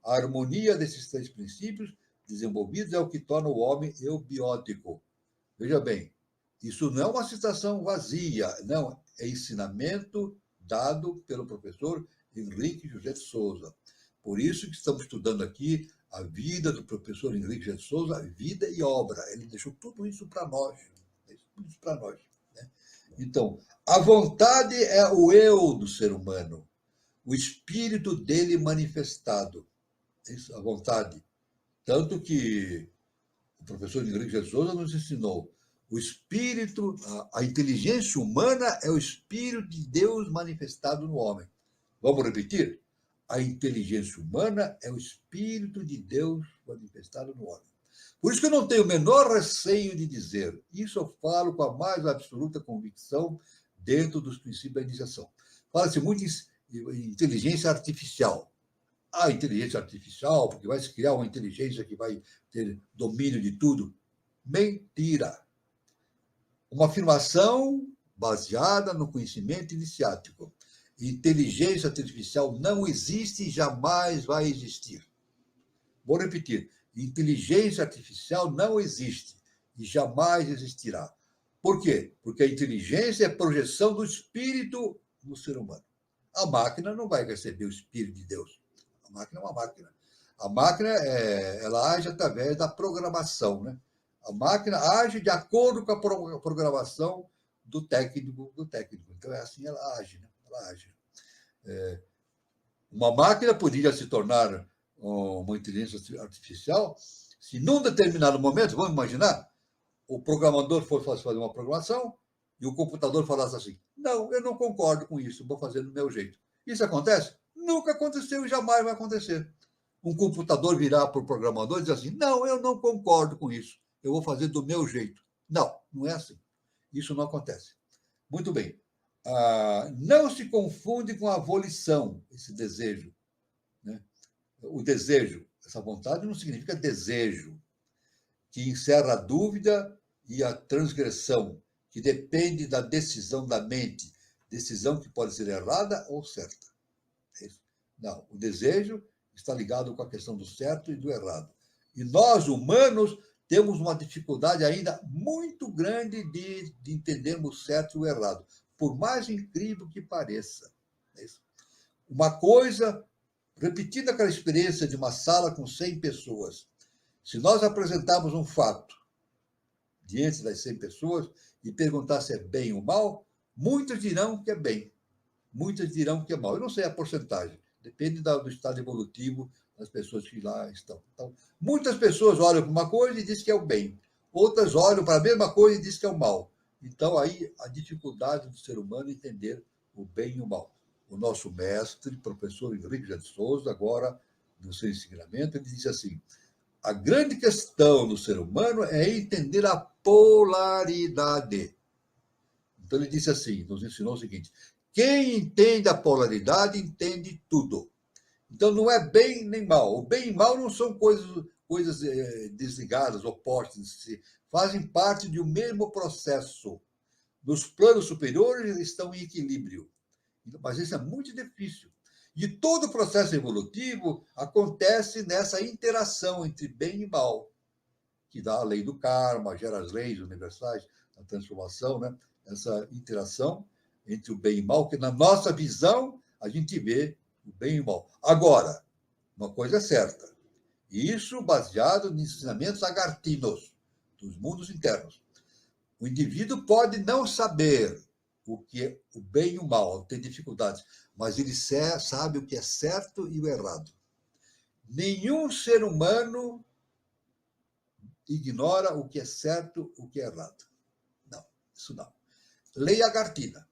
Speaker 3: A harmonia desses 3 princípios desenvolvidos é o que torna o homem eubiótico. Veja bem, isso não é uma citação vazia, não, é ensinamento dado pelo professor Henrique José de Souza. Por isso que estamos estudando aqui a vida do professor Henrique José de Souza, vida e obra. Ele deixou tudo isso para nós. Né? Então, a vontade é o eu do ser humano, o espírito dele manifestado. Isso, a vontade. Tanto que o professor Henrique José de Souza nos ensinou o espírito, a inteligência humana é o espírito de Deus manifestado no homem. Vamos repetir? A inteligência humana é o espírito de Deus manifestado no homem. Por isso que eu não tenho o menor receio de dizer, isso eu falo com a mais absoluta convicção dentro dos princípios da iniciação. Fala-se muito em inteligência artificial. A inteligência artificial, porque vai se criar uma inteligência que vai ter domínio de tudo. Mentira! Uma afirmação baseada no conhecimento iniciático. Inteligência artificial não existe e jamais vai existir. Vou repetir. Inteligência artificial não existe e jamais existirá. Por quê? Porque a inteligência é a projeção do espírito no ser humano. A máquina não vai receber o espírito de Deus. A máquina é uma máquina. A máquina, ela age através da programação, né? A máquina age de acordo com a programação do técnico. Então, é assim ela age, né? Ela age. Uma máquina poderia se tornar uma inteligência artificial se, num determinado momento, vamos imaginar, o programador fosse fazer uma programação e o computador falasse assim, não, eu não concordo com isso, vou fazer do meu jeito. Isso acontece? Nunca aconteceu e jamais vai acontecer. Um computador virar para o programador e dizer assim, não, eu não concordo com isso, eu vou fazer do meu jeito. Não, não é assim. Isso não acontece. Muito bem. não se confunde com a volição, esse desejo. Né? O desejo, essa vontade não significa desejo, que encerra a dúvida e a transgressão, que depende da decisão da mente, decisão que pode ser errada ou certa. Não, o desejo está ligado com a questão do certo e do errado. E nós, humanos, temos uma dificuldade ainda muito grande de entendermos o certo e o errado, por mais incrível que pareça. Uma coisa, repetindo aquela experiência de uma sala com 100 pessoas, se nós apresentarmos um fato diante das 100 pessoas e perguntar se é bem ou mal, muitos dirão que é bem, muitos dirão que é mal. Eu não sei a porcentagem, depende do estado evolutivo das pessoas que lá estão. Então, muitas pessoas olham para uma coisa e dizem que é o bem, outras olham para a mesma coisa e dizem que é o mal. Então, aí, a dificuldade do ser humano entender o bem e o mal. O nosso mestre, professor Henrique de Souza, agora, no seu ensinamento, ele disse assim: a grande questão do ser humano é entender a polaridade. Então, ele disse assim, nos ensinou o seguinte: quem entende a polaridade, entende tudo. Então, não é bem nem mal. O bem e mal não são coisas desligadas, opostas, fazem parte de um mesmo processo. Nos planos superiores, eles estão em equilíbrio. Mas isso é muito difícil. E todo o processo evolutivo acontece nessa interação entre bem e mal, que dá a lei do karma, gera as leis universais da transformação, né? Essa interação entre o bem e o mal, que na nossa visão a gente vê o bem e o mal. Agora, uma coisa é certa, isso baseado nos ensinamentos agartinos, dos mundos internos. O indivíduo pode não saber o que é o bem e o mal, tem dificuldades, mas ele sabe o que é certo e o errado. Nenhum ser humano ignora o que é certo e o que é errado. Não, isso não. Lei agartina.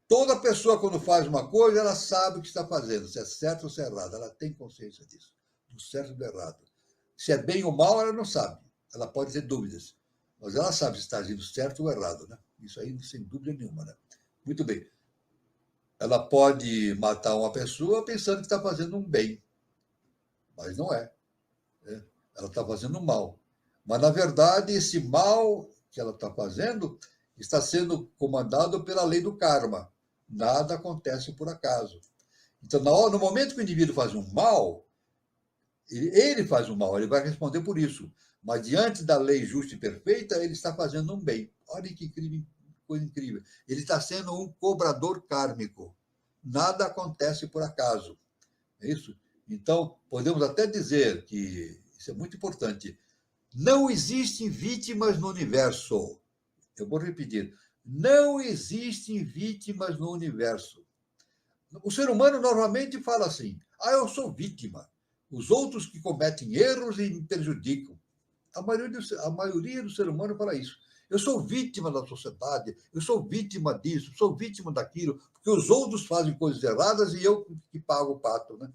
Speaker 3: Toda pessoa, quando faz uma coisa, ela sabe o que está fazendo, se é certo ou se é errado. Ela tem consciência disso, do certo e do errado. Se é bem ou mal, ela não sabe. Ela pode ter dúvidas, mas ela sabe se está agindo certo ou errado, né? Isso aí, sem dúvida nenhuma, né? Muito bem. Ela pode matar uma pessoa pensando que está fazendo um bem, mas não é. Né? Ela está fazendo um mal. Mas, na verdade, esse mal que ela está fazendo está sendo comandado pela lei do karma. Nada acontece por acaso. Então, no momento que o indivíduo faz um mal, ele faz um mal, ele vai responder por isso. Mas, diante da lei justa e perfeita, ele está fazendo um bem. Olha que incrível, coisa incrível. Ele está sendo um cobrador kármico. Nada acontece por acaso. É isso? Então, podemos até dizer que, isso é muito importante, não existem vítimas no universo. Eu vou repetir. Não existem vítimas no universo. O ser humano normalmente fala assim: eu sou vítima. Os outros que cometem erros e me prejudicam. A maioria do ser humano fala isso. Eu sou vítima da sociedade, eu sou vítima disso, sou vítima daquilo, porque os outros fazem coisas erradas e eu que pago o pato. Né?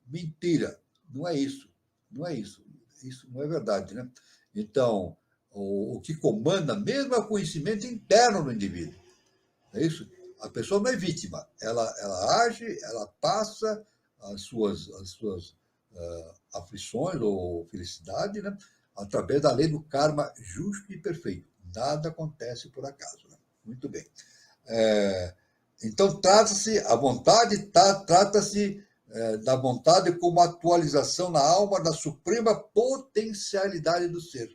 Speaker 3: Mentira. Não é isso. Não é isso. Isso não é verdade. Né? Então, o que comanda mesmo é o conhecimento interno do indivíduo. É isso? A pessoa não é vítima. Ela age, ela passa as suas aflições ou felicidade, né? Através da lei do karma justo e perfeito. Nada acontece por acaso. Né? Muito bem. Então, a vontade trata-se da vontade como atualização na alma da suprema potencialidade do ser.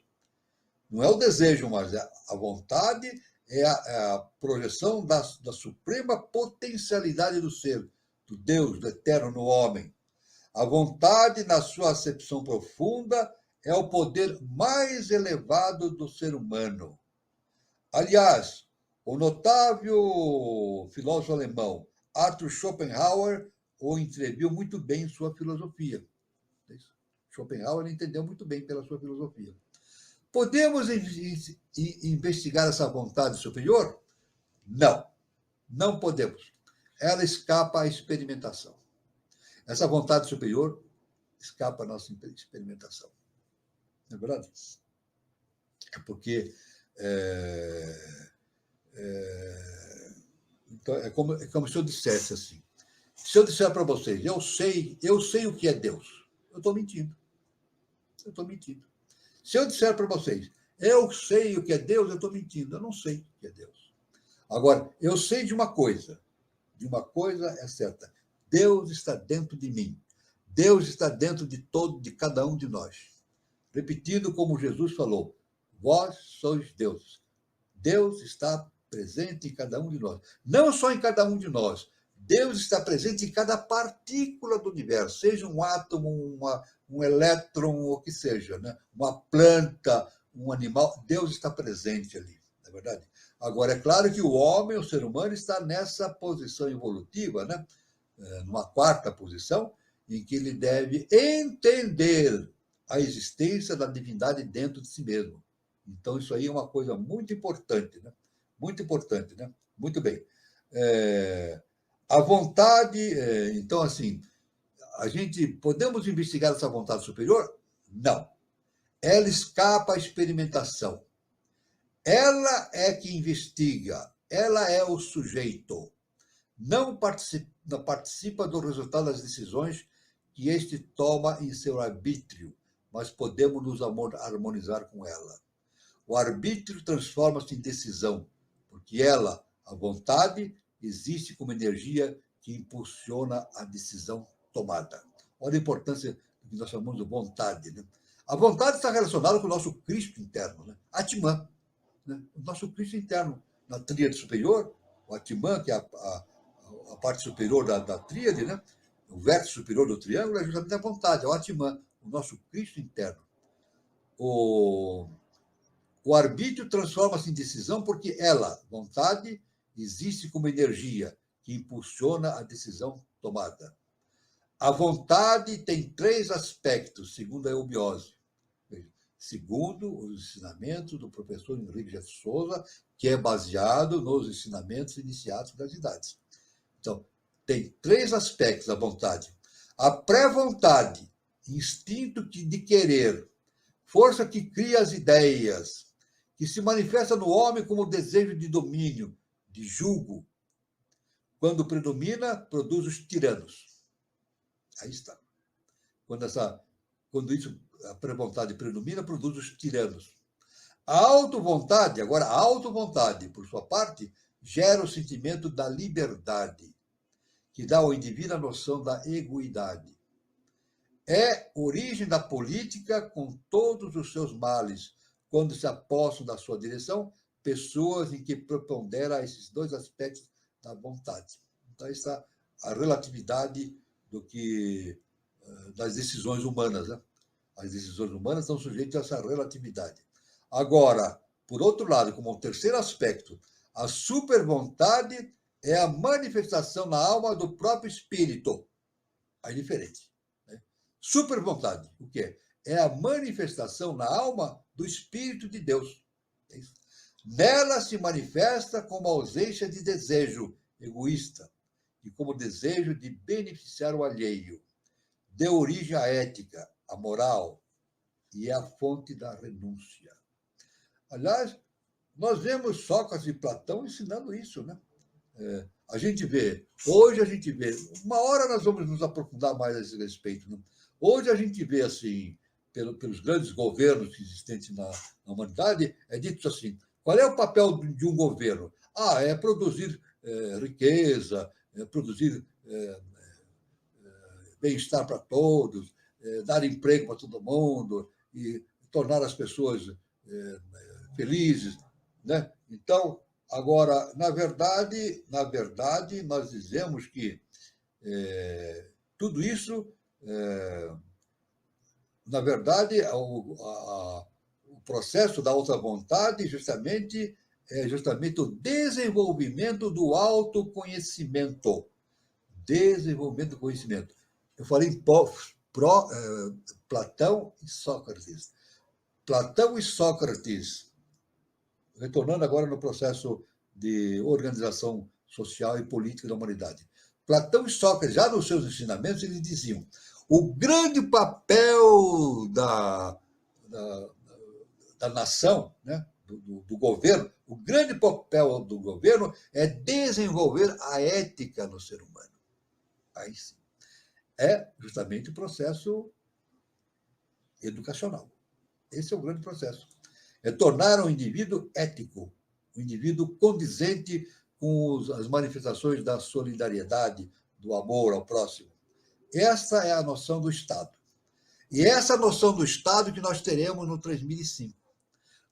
Speaker 3: Não é o desejo, mas a vontade é a projeção da suprema potencialidade do ser, do Deus, do eterno no homem. A vontade, na sua acepção profunda, é o poder mais elevado do ser humano. Aliás, o notável filósofo alemão Arthur Schopenhauer o entreviu muito bem em sua filosofia. Schopenhauer entendeu muito bem pela sua filosofia. Podemos investigar essa vontade superior? Não, não podemos. Ela escapa à experimentação. Essa vontade superior escapa à nossa experimentação. Não é verdade? É porque Então, é como se eu dissesse assim. Se eu disser para vocês, eu sei o que é Deus, eu estou mentindo. Eu estou mentindo. Se eu disser para vocês, eu sei o que é Deus, eu estou mentindo. Eu não sei o que é Deus. Agora, eu sei de uma coisa é certa. Deus está dentro de mim. Deus está dentro de cada um de nós. Repetindo como Jesus falou, vós sois Deus. Deus está presente em cada um de nós. Não só em cada um de nós. Deus está presente em cada partícula do universo, seja um átomo, um elétron, o que seja, né? Uma planta, um animal. Deus está presente ali, não é verdade? Agora, é claro que o homem, o ser humano, está nessa posição evolutiva, né? Numa quarta posição, em que ele deve entender a existência da divindade dentro de si mesmo. Então, isso aí é uma coisa muito importante, né? Muito importante, né? Muito bem. A vontade, então, assim, a gente podemos investigar essa vontade superior? Não. Ela escapa à experimentação. Ela é que investiga, ela é o sujeito. Não participa do resultado das decisões que este toma em seu arbítrio, mas podemos nos harmonizar com ela. O arbítrio transforma-se em decisão, porque ela, a vontade, existe como energia que impulsiona a decisão tomada. Olha a importância do que nós chamamos de vontade, né? A vontade está relacionada com o nosso Cristo interno, né? Atman, né? O nosso Cristo interno. Na tríade superior, o Atman, que é a parte superior da tríade, né? O vértice superior do triângulo é justamente a vontade, é o Atman, o nosso Cristo interno. O arbítrio transforma-se em decisão porque ela, vontade, existe como energia que impulsiona a decisão tomada. A vontade tem 3 aspectos, segundo a eubiose. Segundo os ensinamentos do professor Henrique de Souza, que é baseado nos ensinamentos iniciados das idades. Então, tem 3 aspectos a vontade. A pré-vontade, instinto de querer, força que cria as ideias, que se manifesta no homem como desejo de domínio, de julgo. Quando predomina, produz os tiranos. Aí está. Quando a pré-vontade predomina, produz os tiranos. A auto-vontade, por sua parte, gera o sentimento da liberdade, que dá ao indivíduo a noção da egoidade. É origem da política com todos os seus males, quando se apossam da sua direção pessoas em que prepondera esses 2 aspectos da vontade. Então, está a relatividade das decisões humanas, né? As decisões humanas estão sujeitas a essa relatividade. Agora, por outro lado, como um terceiro aspecto, a supervontade é a manifestação na alma do próprio espírito. Aí é diferente. Né? Supervontade, o que é? É a manifestação na alma do Espírito de Deus. É isso. Nela se manifesta como ausência de desejo egoísta e como desejo de beneficiar o alheio. Deu origem à ética, à moral, e é a fonte da renúncia. Aliás, nós vemos Sócrates e Platão ensinando isso, né? Hoje a gente vê, uma hora nós vamos nos aprofundar mais a esse respeito, né? Hoje a gente vê, assim, pelos grandes governos existentes na humanidade, é dito assim, qual é o papel de um governo? É produzir riqueza, produzir bem-estar para todos, dar emprego para todo mundo e tornar as pessoas felizes, né? Então, agora, na verdade, nós dizemos que tudo isso, na verdade, o processo da outra vontade é justamente o desenvolvimento do autoconhecimento. Desenvolvimento do conhecimento. Eu falei em Platão e Sócrates. Platão e Sócrates, retornando agora no processo de organização social e política da humanidade. Platão e Sócrates, já nos seus ensinamentos, eles diziam o grande papel da nação, né, do governo, O grande papel do governo é desenvolver a ética no ser humano. Aí sim. É justamente o processo educacional. Esse é o grande processo. É tornar o indivíduo ético, o indivíduo condizente com as manifestações da solidariedade, do amor ao próximo. Essa é a noção do Estado. E essa noção do Estado que nós teremos no 3005.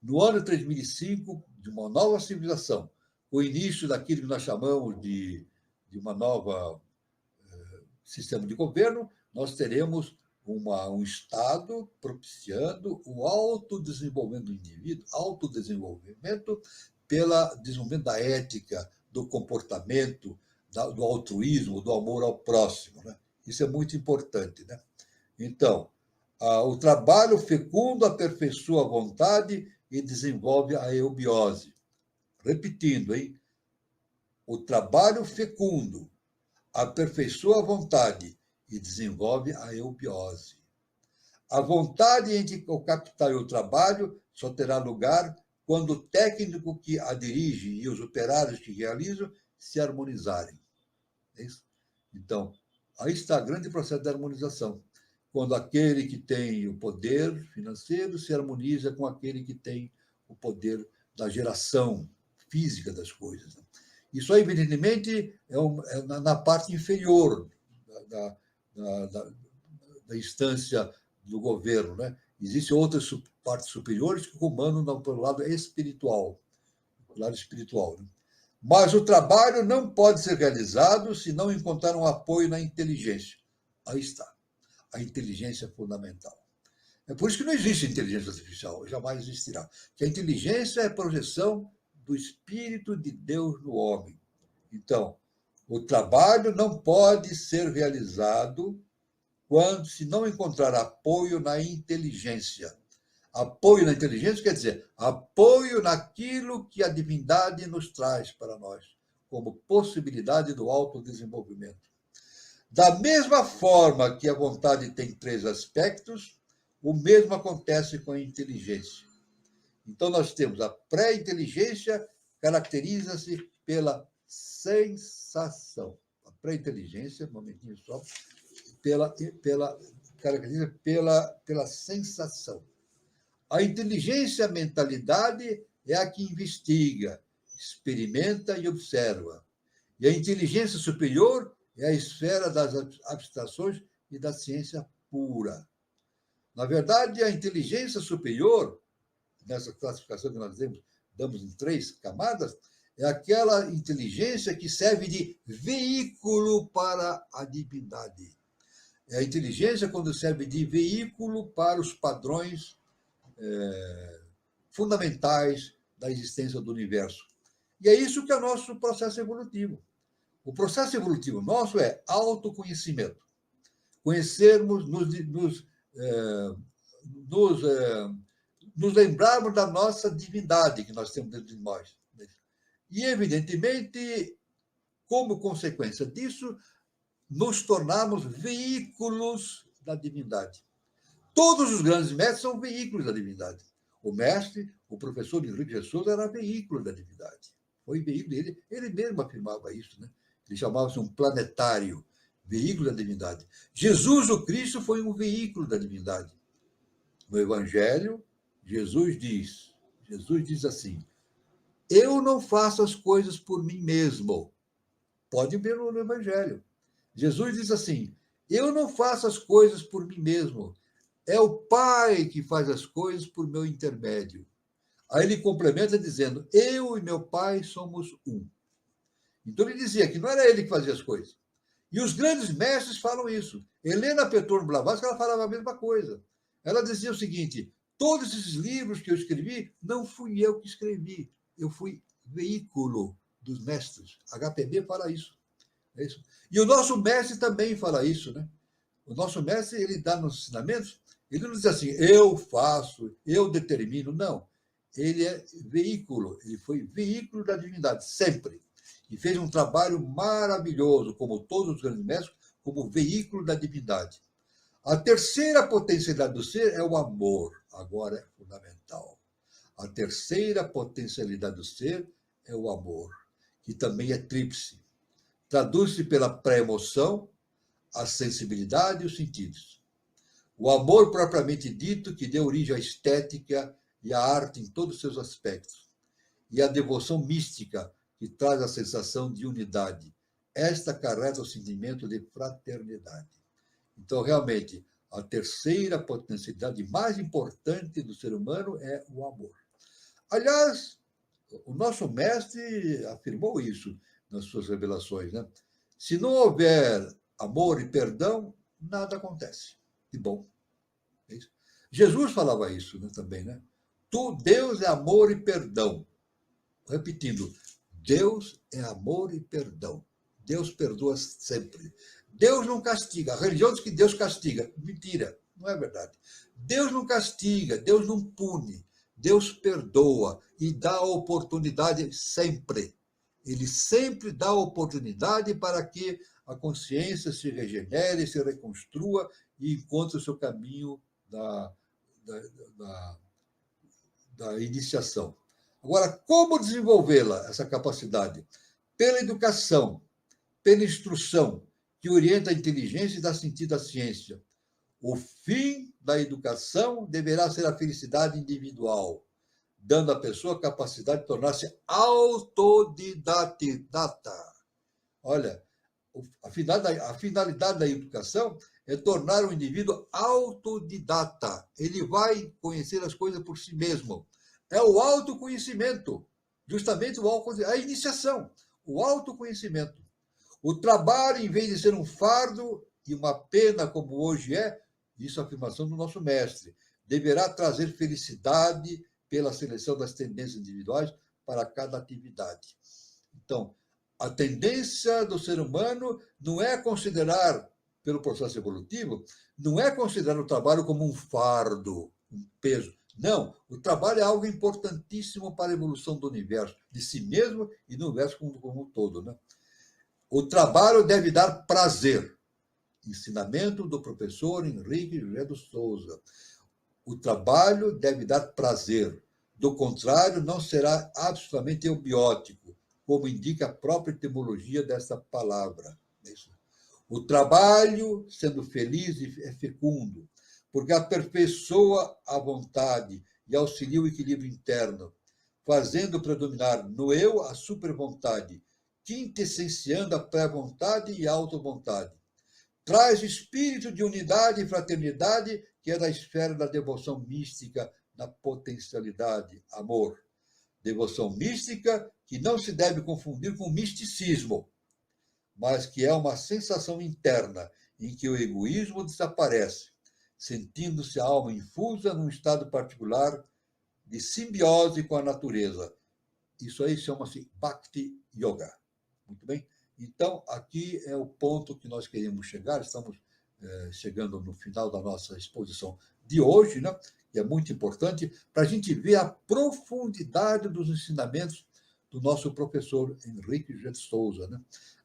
Speaker 3: No ano 3005, de uma nova civilização, o início daquilo que nós chamamos de uma nova sistema de governo, nós teremos um Estado propiciando o autodesenvolvimento do indivíduo, autodesenvolvimento pelo desenvolvimento da ética, do comportamento, do altruísmo, do amor ao próximo. Né? Isso é muito importante. Né? Então, o trabalho fecundo aperfeiçoa a vontade e desenvolve a eubiose. Repetindo, hein? O trabalho fecundo aperfeiçoa a vontade e desenvolve a eubiose. A vontade entre o capital e o trabalho só terá lugar quando o técnico que a dirige e os operários que realizam se harmonizarem. É isso? Então, aí está o grande processo de harmonização. Quando aquele que tem o poder financeiro se harmoniza com aquele que tem o poder da geração física das coisas. Isso aí, evidentemente, é na parte inferior da instância do governo. Né? Existem outras partes superiores que comandam pelo lado espiritual. Né? Mas o trabalho não pode ser realizado se não encontrar um apoio na inteligência. Aí está. A inteligência fundamental. É por isso que não existe inteligência artificial, jamais existirá. Que a inteligência é a projeção do Espírito de Deus no homem. Então, o trabalho não pode ser realizado se não encontrar apoio na inteligência. Apoio na inteligência quer dizer apoio naquilo que a divindade nos traz para nós, como possibilidade do autodesenvolvimento. Da mesma forma que a vontade tem 3 aspectos, o mesmo acontece com a inteligência. Então, nós temos a pré-inteligência, caracteriza-se pela sensação. A pré-inteligência, um momentinho só, caracteriza pela sensação. A inteligência, a mentalidade, é a que investiga, experimenta e observa. E a inteligência superior é a esfera das abstrações e da ciência pura. Na verdade, a inteligência superior, nessa classificação que nós damos em 3 camadas, é aquela inteligência que serve de veículo para a divindade. É a inteligência quando serve de veículo para os padrões fundamentais da existência do universo. E é isso que é o nosso processo evolutivo. O processo evolutivo nosso é autoconhecimento. Conhecermos, nos lembrarmos da nossa divindade que nós temos dentro de nós. E, evidentemente, como consequência disso, nos tornarmos veículos da divindade. Todos os grandes mestres são veículos da divindade. O mestre, o professor Henrique de Souza, era veículo da divindade. Foi veículo dele, ele mesmo afirmava isso, né? Ele chamava-se um planetário, veículo da divindade. Jesus, o Cristo, foi um veículo da divindade. No Evangelho, Jesus diz assim: eu não faço as coisas por mim mesmo. Pode ver no Evangelho. Jesus diz assim: eu não faço as coisas por mim mesmo. É o Pai que faz as coisas por meu intermédio. Aí ele complementa dizendo: eu e meu Pai somos um. Então ele dizia que não era ele que fazia as coisas. E os grandes mestres falam isso. Helena Petron Blavatsky, ela falava a mesma coisa. Ela dizia o seguinte: todos esses livros que eu escrevi, não fui eu que escrevi. Eu fui veículo dos mestres. HPB fala isso. É isso. E o nosso mestre também fala isso, né? O nosso mestre, ele dá nos ensinamentos, ele não diz assim: eu faço, eu determino. Não. Ele é veículo. Ele foi veículo da divindade, sempre. E fez um trabalho maravilhoso, como todos os grandes mestres, como veículo da divindade. A terceira potencialidade do ser é o amor. Agora é fundamental. A terceira potencialidade do ser é o amor, que também é tríplice. Traduz-se pela pré-emoção, a sensibilidade e os sentidos. O amor propriamente dito, que deu origem à estética e à arte em todos os seus aspectos. E a devoção mística, que traz a sensação de unidade. Esta carrega o sentimento de fraternidade. Então, realmente, a terceira potencialidade mais importante do ser humano é o amor. Aliás, o nosso mestre afirmou isso nas suas revelações, né? Se não houver amor e perdão, nada acontece de bom. É isso. Jesus falava isso, né, também, né? Deus é amor e perdão. Repetindo, Deus é amor e perdão. Deus perdoa sempre. Deus não castiga. A religião diz que Deus castiga. Mentira, não é verdade. Deus não castiga, Deus não pune. Deus perdoa e dá oportunidade sempre. Ele sempre dá oportunidade para que a consciência se regenere, se reconstrua e encontre o seu caminho da iniciação. Agora, como desenvolvê-la, essa capacidade? Pela educação, pela instrução, que orienta a inteligência e dá sentido à ciência. O fim da educação deverá ser a felicidade individual, dando à pessoa a capacidade de tornar-se autodidata. Olha, a finalidade da educação é tornar o indivíduo autodidata. Ele vai conhecer as coisas por si mesmo. É o autoconhecimento, justamente a iniciação, o autoconhecimento. O trabalho, em vez de ser um fardo e uma pena, como hoje é, isso é a afirmação do nosso mestre, deverá trazer felicidade pela seleção das tendências individuais para cada atividade. Então, a tendência do ser humano não é considerar, pelo processo evolutivo, não é considerar o trabalho como um fardo, um peso. Não, o trabalho é algo importantíssimo para a evolução do universo, de si mesmo e do universo como um todo, né? O trabalho deve dar prazer. Ensinamento do professor Henrique José de Souza. O trabalho deve dar prazer. Do contrário, não será absolutamente eubiótico, como indica a própria etimologia dessa palavra. O trabalho, sendo feliz, é fecundo, porque aperfeiçoa a vontade e auxilia o equilíbrio interno, fazendo predominar no eu a supervontade, quintessenciando a pré-vontade e a auto-vontade. Traz espírito de unidade e fraternidade, que é da esfera da devoção mística, na potencialidade, amor. Devoção mística que não se deve confundir com misticismo, mas que é uma sensação interna em que o egoísmo desaparece, sentindo-se a alma infusa num estado particular de simbiose com a natureza. Isso aí chama-se Bhakti Yoga. Muito bem? Então, aqui é o ponto que nós queremos chegar. Estamos chegando no final da nossa exposição de hoje, né? Que é muito importante para a gente ver a profundidade dos ensinamentos do nosso professor Henrique José de Souza, né?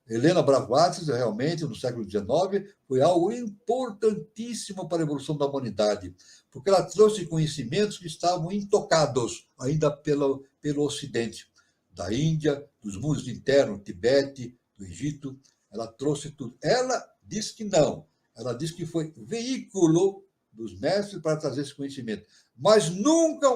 Speaker 3: Helena Blavatsky, realmente, no século XIX, foi algo importantíssimo para a evolução da humanidade, porque ela trouxe conhecimentos que estavam intocados ainda pelo Ocidente, da Índia, dos mundos internos, Tibete, do Egito. Ela trouxe tudo. Ela diz que não. Ela diz que foi veículo dos mestres para trazer esse conhecimento. Mas nunca a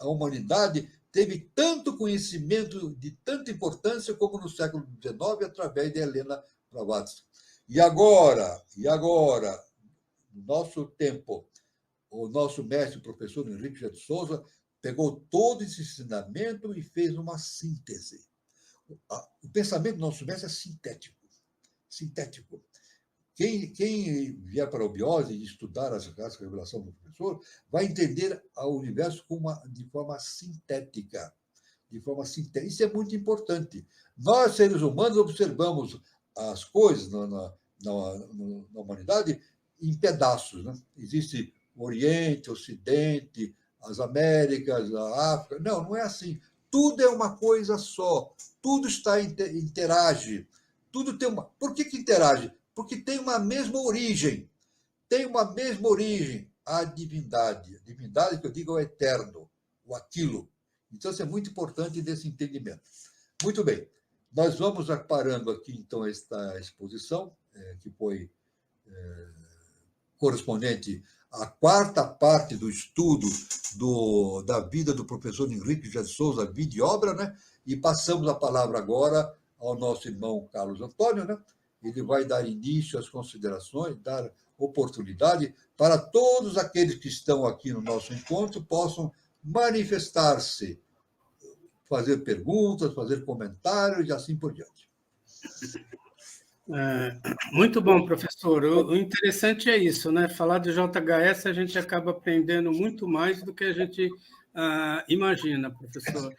Speaker 3: humanidade teve tanto conhecimento de tanta importância como no século XIX, através de Helena Blavatsky. E agora, no nosso tempo, o nosso mestre, o professor Henrique José de Souza, pegou todo esse ensinamento e fez uma síntese. O pensamento do nosso mestre é sintético. Quem vier para a biose e estudar essa revelação do professor vai entender o universo de forma sintética. Isso é muito importante. Nós, seres humanos, observamos as coisas na humanidade em pedaços, né? Existe o Oriente, o Ocidente, as Américas, a África. Não é assim. Tudo é uma coisa só. Tudo interage. Tudo tem uma. Por que interage? Porque tem uma mesma origem. A divindade. A divindade que eu digo é o eterno. o aquilo. Então, isso é muito importante desse entendimento. Muito bem. Nós vamos parando aqui, então, esta exposição, que foi correspondente à quarta parte do estudo da vida do professor Henrique José de Souza, vida e obra, né? E passamos a palavra agora ao nosso irmão Carlos Antônio, né? Ele vai dar início às considerações, dar oportunidade para todos aqueles que estão aqui no nosso encontro possam manifestar-se, fazer perguntas, fazer comentários e assim por diante.
Speaker 1: Muito bom, professor. O interessante é isso, né? Falar de JHS, a gente acaba aprendendo muito mais do que a gente imagina, professor.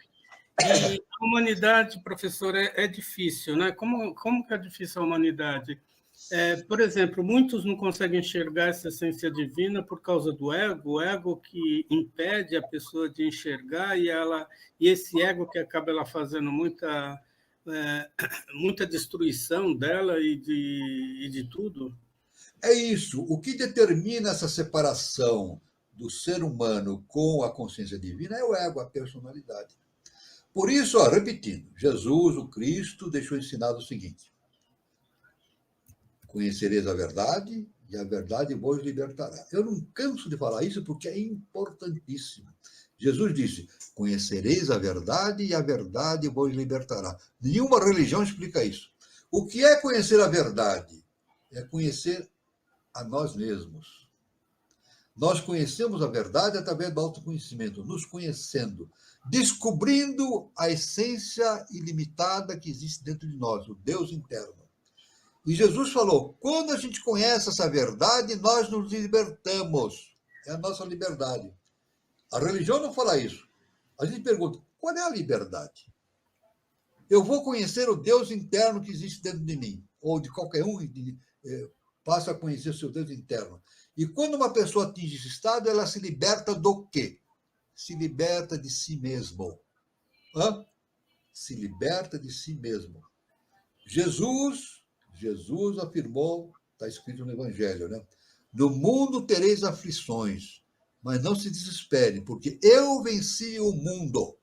Speaker 1: E a humanidade, professor, é difícil, né? Como que é difícil a humanidade? Por exemplo, muitos não conseguem enxergar essa essência divina por causa do ego, o ego que impede a pessoa de enxergar e esse ego que acaba ela fazendo muita destruição dela e de tudo.
Speaker 3: É isso. O que determina essa separação do ser humano com a consciência divina é o ego, a personalidade. Por isso, repetindo, Jesus, o Cristo, deixou ensinado o seguinte: conhecereis a verdade e a verdade vos libertará. Eu não canso de falar isso porque é importantíssimo. Jesus disse: conhecereis a verdade e a verdade vos libertará. Nenhuma religião explica isso. O que é conhecer a verdade? É conhecer a nós mesmos. Nós conhecemos a verdade através do autoconhecimento, nos conhecendo, descobrindo a essência ilimitada que existe dentro de nós, o Deus interno. E Jesus falou: quando a gente conhece essa verdade, nós nos libertamos. É a nossa liberdade. A religião não fala isso. A gente pergunta: qual é a liberdade? Eu vou conhecer o Deus interno que existe dentro de mim, ou de qualquer um, passa a conhecer o seu Deus interno. E quando uma pessoa atinge esse estado, ela se liberta do quê? Se liberta de si mesmo. Se liberta de si mesmo. Jesus afirmou, está escrito no Evangelho, né? No mundo tereis aflições, mas não se desesperem, porque eu venci o mundo.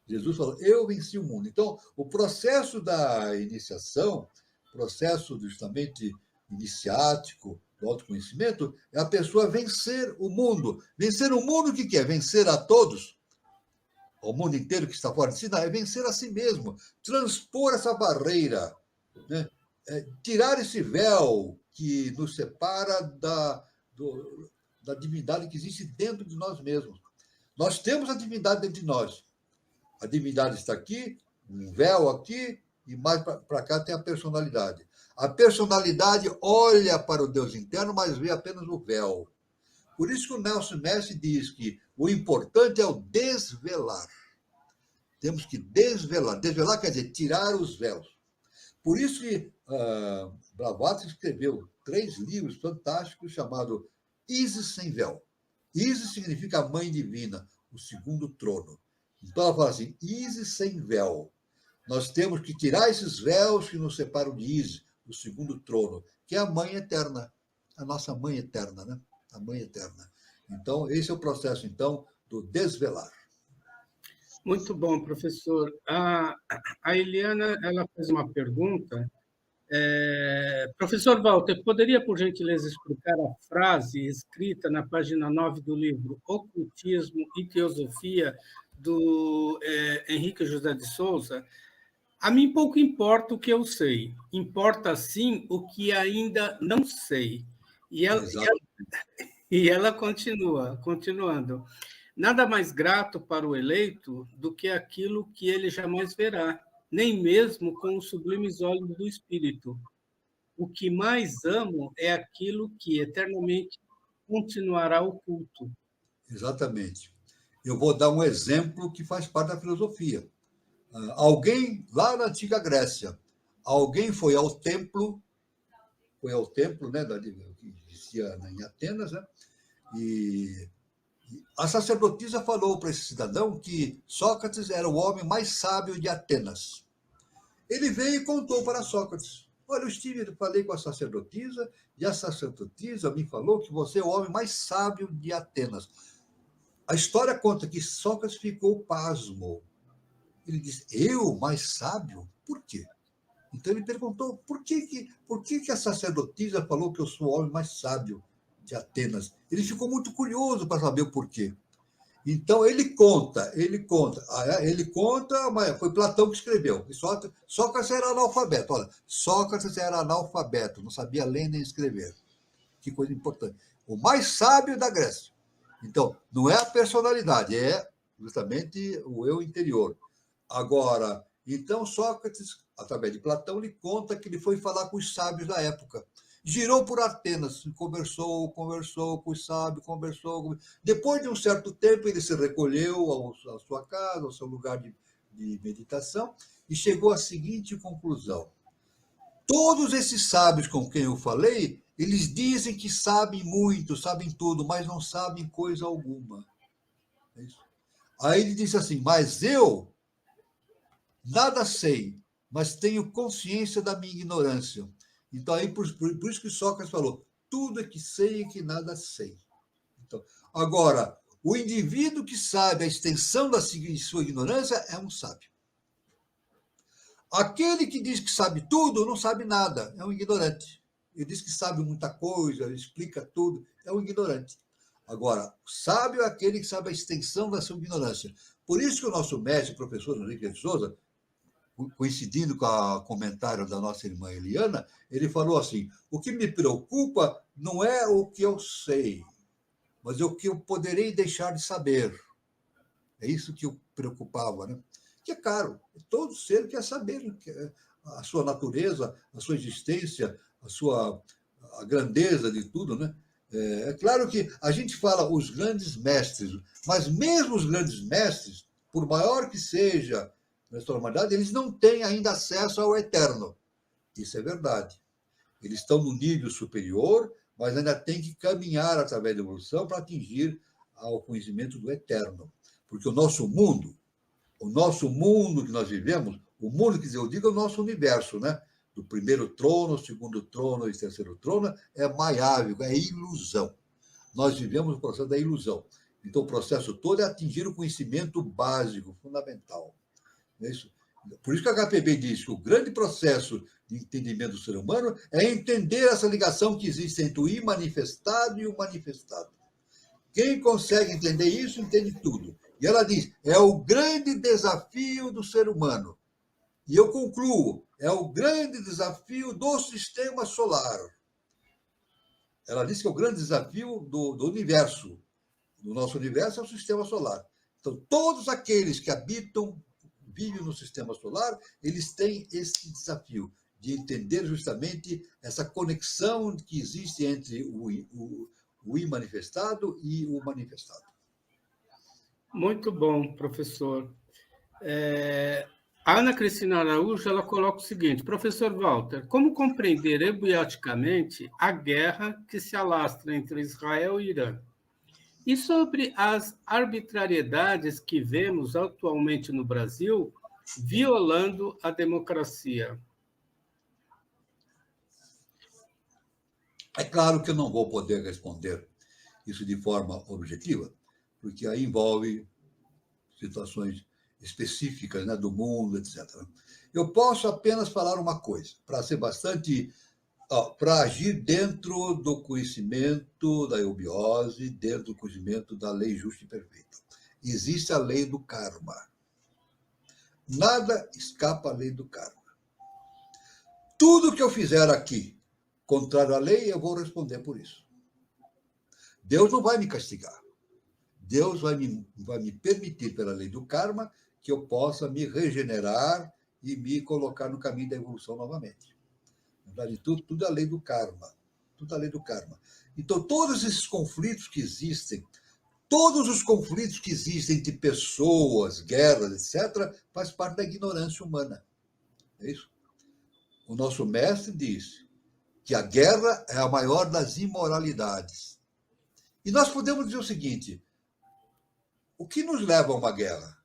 Speaker 3: Jesus falou: eu venci o mundo. Então, o processo da iniciação, processo justamente iniciático, do autoconhecimento, é a pessoa vencer o mundo. Vencer o mundo, o que é? Vencer a todos, o mundo inteiro que está fora de si, não, é vencer a si mesmo, transpor essa barreira, né? Tirar esse véu que nos separa da divindade que existe dentro de nós mesmos. Nós temos a divindade dentro de nós. A divindade está aqui, um véu aqui, e mais para cá tem a personalidade. A personalidade olha para o Deus interno, mas vê apenas o véu. Por isso que o Nelson Messi diz que o importante é o desvelar. Temos que desvelar. Desvelar quer dizer tirar os véus. Por isso que Blavatsky escreveu 3 livros fantásticos chamados Isis sem véu. Isis significa a mãe divina, o segundo trono. Então ela fala assim: Isis sem véu. Nós temos que tirar esses véus que nos separam de Isis, o segundo trono, que é a mãe eterna, a nossa mãe eterna, né? A mãe eterna. Então, esse é o processo, então, do desvelar.
Speaker 1: Muito bom, professor. A Eliana, ela fez uma pergunta. Professor Walter, poderia, por gentileza, explicar a frase escrita na página 9 do livro Ocultismo e Teosofia, do Henrique José de Souza? A mim pouco importa o que eu sei, importa sim o que ainda não sei. E ela continuando. Nada mais grato para o eleito do que aquilo que ele jamais verá, nem mesmo com os sublimes olhos do espírito. O que mais amo é aquilo que eternamente continuará oculto.
Speaker 3: Exatamente. Eu vou dar um exemplo que faz parte da filosofia. Alguém, lá na antiga Grécia, alguém foi ao templo, né, que existia em Atenas, né, e a sacerdotisa falou para esse cidadão que Sócrates era o homem mais sábio de Atenas. Ele veio e contou para Sócrates: olha, eu falei com a sacerdotisa, e a sacerdotisa me falou que você é o homem mais sábio de Atenas. A história conta que Sócrates ficou pasmo. Ele disse, eu, mais sábio? Por quê? Então ele perguntou, por que a sacerdotisa falou que eu sou o homem mais sábio de Atenas? Ele ficou muito curioso para saber o porquê. Então ele conta, mas foi Platão que escreveu. Sócrates era analfabeto. Olha, Sócrates era analfabeto, não sabia ler nem escrever. Que coisa importante. O mais sábio da Grécia. Então, não é a personalidade, é justamente o eu interior. Agora, então Sócrates, através de Platão, ele conta que ele foi falar com os sábios da época. Girou por Atenas, conversou com os sábios, conversou. Depois de um certo tempo, ele se recolheu à sua casa, ao seu lugar de meditação, e chegou à seguinte conclusão. Todos esses sábios com quem eu falei, eles dizem que sabem muito, sabem tudo, mas não sabem coisa alguma. É isso. Aí ele disse assim, mas eu nada sei, mas tenho consciência da minha ignorância. Então, aí, por isso que Sócrates falou, tudo é que sei e que nada sei. Então, agora, o indivíduo que sabe a extensão da sua ignorância é um sábio. Aquele que diz que sabe tudo não sabe nada, é um ignorante. Ele diz que sabe muita coisa, explica tudo, é um ignorante. Agora, o sábio é aquele que sabe a extensão da sua ignorância. Por isso que o nosso mestre, o professor Henrique de Souza, coincidindo com o comentário da nossa irmã Eliana, ele falou assim, o que me preocupa não é o que eu sei, mas é o que eu poderei deixar de saber. É isso que o preocupava, né? Que é claro, todo ser quer saber a sua natureza, a sua existência, a grandeza de tudo, né? É claro que a gente fala os grandes mestres, mas mesmo os grandes mestres, por maior que seja nessa humanidade, eles não têm ainda acesso ao eterno. Isso é verdade. Eles estão no nível superior, mas ainda têm que caminhar através da evolução para atingir ao conhecimento do eterno. Porque o nosso mundo que nós vivemos, o mundo que eu digo é o nosso universo, né? Do primeiro trono, segundo trono e terceiro trono, é maiável, é ilusão. Nós vivemos o processo da ilusão. Então, o processo todo é atingir o conhecimento básico, fundamental. É isso. Por isso que a HPB diz que o grande processo de entendimento do ser humano é entender essa ligação que existe entre o imanifestado e o manifestado. Quem consegue entender isso, entende tudo. E ela diz, é o grande desafio do ser humano. E eu concluo, é o grande desafio do sistema solar. Ela diz que é o grande desafio do universo. Do nosso universo é o sistema solar. Então, todos aqueles que vivem no sistema solar, eles têm esse desafio de entender justamente essa conexão que existe entre o imanifestado e o manifestado.
Speaker 1: Muito bom, professor. A Ana Cristina Araújo ela coloca o seguinte, professor Walter, como compreender embrioticamente a guerra que se alastra entre Israel e Irã? E sobre as arbitrariedades que vemos atualmente no Brasil, violando a democracia?
Speaker 3: É claro que eu não vou poder responder isso de forma objetiva, porque aí envolve situações específicas, né, do mundo, etc. Eu posso apenas falar uma coisa, para ser bastante... para agir dentro do conhecimento da eubiose, dentro do conhecimento da lei justa e perfeita. Existe a lei do karma. Nada escapa à lei do karma. Tudo que eu fizer aqui contrário à lei, eu vou responder por isso. Deus não vai me castigar. Deus vai me permitir, pela lei do karma, que eu possa me regenerar e me colocar no caminho da evolução novamente. Na verdade, tudo é a lei do karma. Tudo é a lei do karma. Então, todos esses conflitos que existem, todos os conflitos que existem entre pessoas, guerras, etc., faz parte da ignorância humana. É isso? O nosso mestre diz que a guerra é a maior das imoralidades. E nós podemos dizer o seguinte, o que nos leva a uma guerra?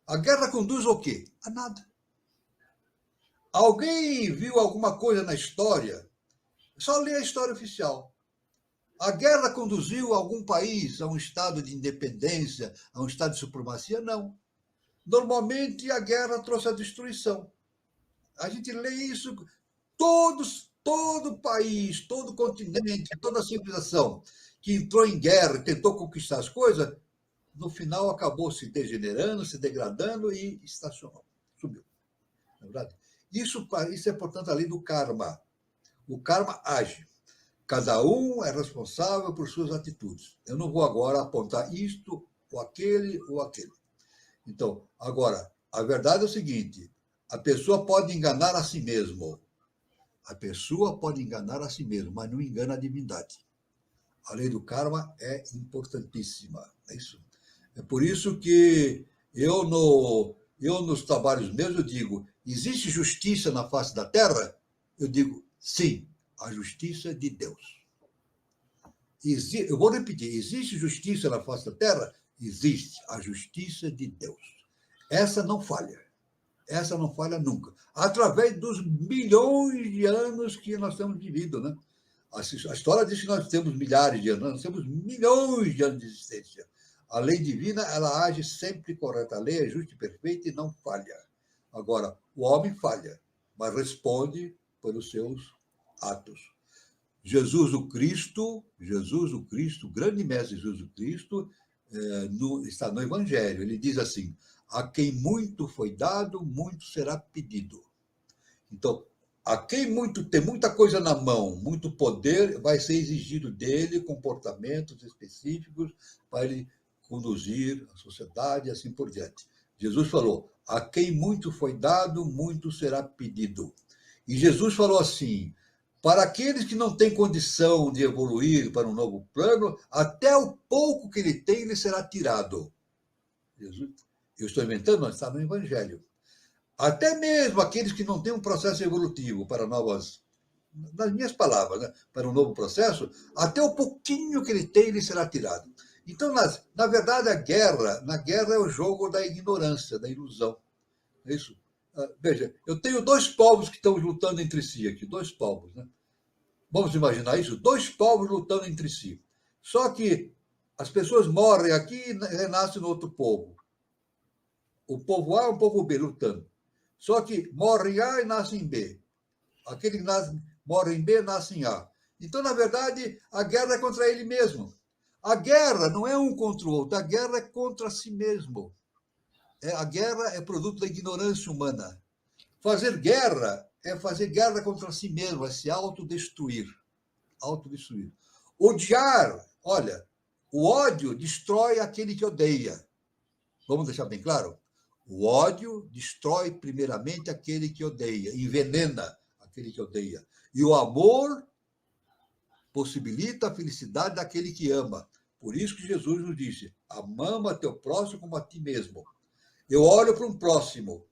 Speaker 3: A guerra conduz ao quê? A nada. Alguém viu alguma coisa na história? Só lê a história oficial. A guerra conduziu algum país a um estado de independência, a um estado de supremacia? Não. Normalmente, a guerra trouxe a destruição. A gente lê isso, todo país, todo continente, toda civilização que entrou em guerra e tentou conquistar as coisas, no final acabou se degenerando, se degradando e estacionou, subiu. Não é verdade? Isso é, portanto, a lei do karma. O karma age. Cada um é responsável por suas atitudes. Eu não vou agora apontar isto, ou aquele, ou aquele. Então, agora, a verdade é o seguinte: a pessoa pode enganar a si mesma. A pessoa pode enganar a si mesma, mas não engana a divindade. A lei do karma é importantíssima. É isso. É por isso que eu nos trabalhos meus, eu digo, existe justiça na face da terra? Eu digo, sim, a justiça de Deus. Eu vou repetir, existe justiça na face da terra? Existe a justiça de Deus. Essa não falha. Essa não falha nunca. Através dos milhões de anos que nós temos vivido, né? A história diz que nós temos milhares de anos, nós temos milhões de anos de existência. A lei divina, ela age sempre correta. A lei é justa e perfeita e não falha. Agora, o homem falha, mas responde pelos seus atos. Jesus o Cristo, o grande mestre Jesus o Cristo, está no Evangelho. Ele diz assim: a quem muito foi dado, muito será pedido. Então, a quem tem muita coisa na mão, muito poder, vai ser exigido dele comportamentos específicos para ele conduzir a sociedade e assim por diante. Jesus falou: a quem muito foi dado, muito será pedido. E Jesus falou assim: para aqueles que não têm condição de evoluir para um novo plano, até o pouco que ele tem, lhe será tirado. Jesus, eu estou inventando, mas está no Evangelho. Até mesmo aqueles que não têm um processo evolutivo para novas, nas minhas palavras, né, para um novo processo, até o pouquinho que ele tem, lhe será tirado. Então, na verdade, na guerra é o jogo da ignorância, da ilusão. É isso. Veja, eu tenho dois povos que estão lutando entre si aqui, dois povos, né? Vamos imaginar isso? Dois povos lutando entre si. Só que as pessoas morrem aqui e renascem no outro povo. O povo A e o povo B lutando. Só que morre em A e nasce em B. Aquele que morre em B nasce em A. Então, na verdade, a guerra é contra ele mesmo. A guerra não é um contra o outro, a guerra é contra si mesmo. A guerra é produto da ignorância humana. Fazer guerra é fazer guerra contra si mesmo, é se autodestruir. Autodestruir. Odiar, olha, o ódio destrói aquele que odeia. Vamos deixar bem claro? O ódio destrói primeiramente aquele que odeia, envenena aquele que odeia. E o amor possibilita a felicidade daquele que ama. Por isso que Jesus nos disse: ama teu próximo como a ti mesmo. Eu olho para um próximo.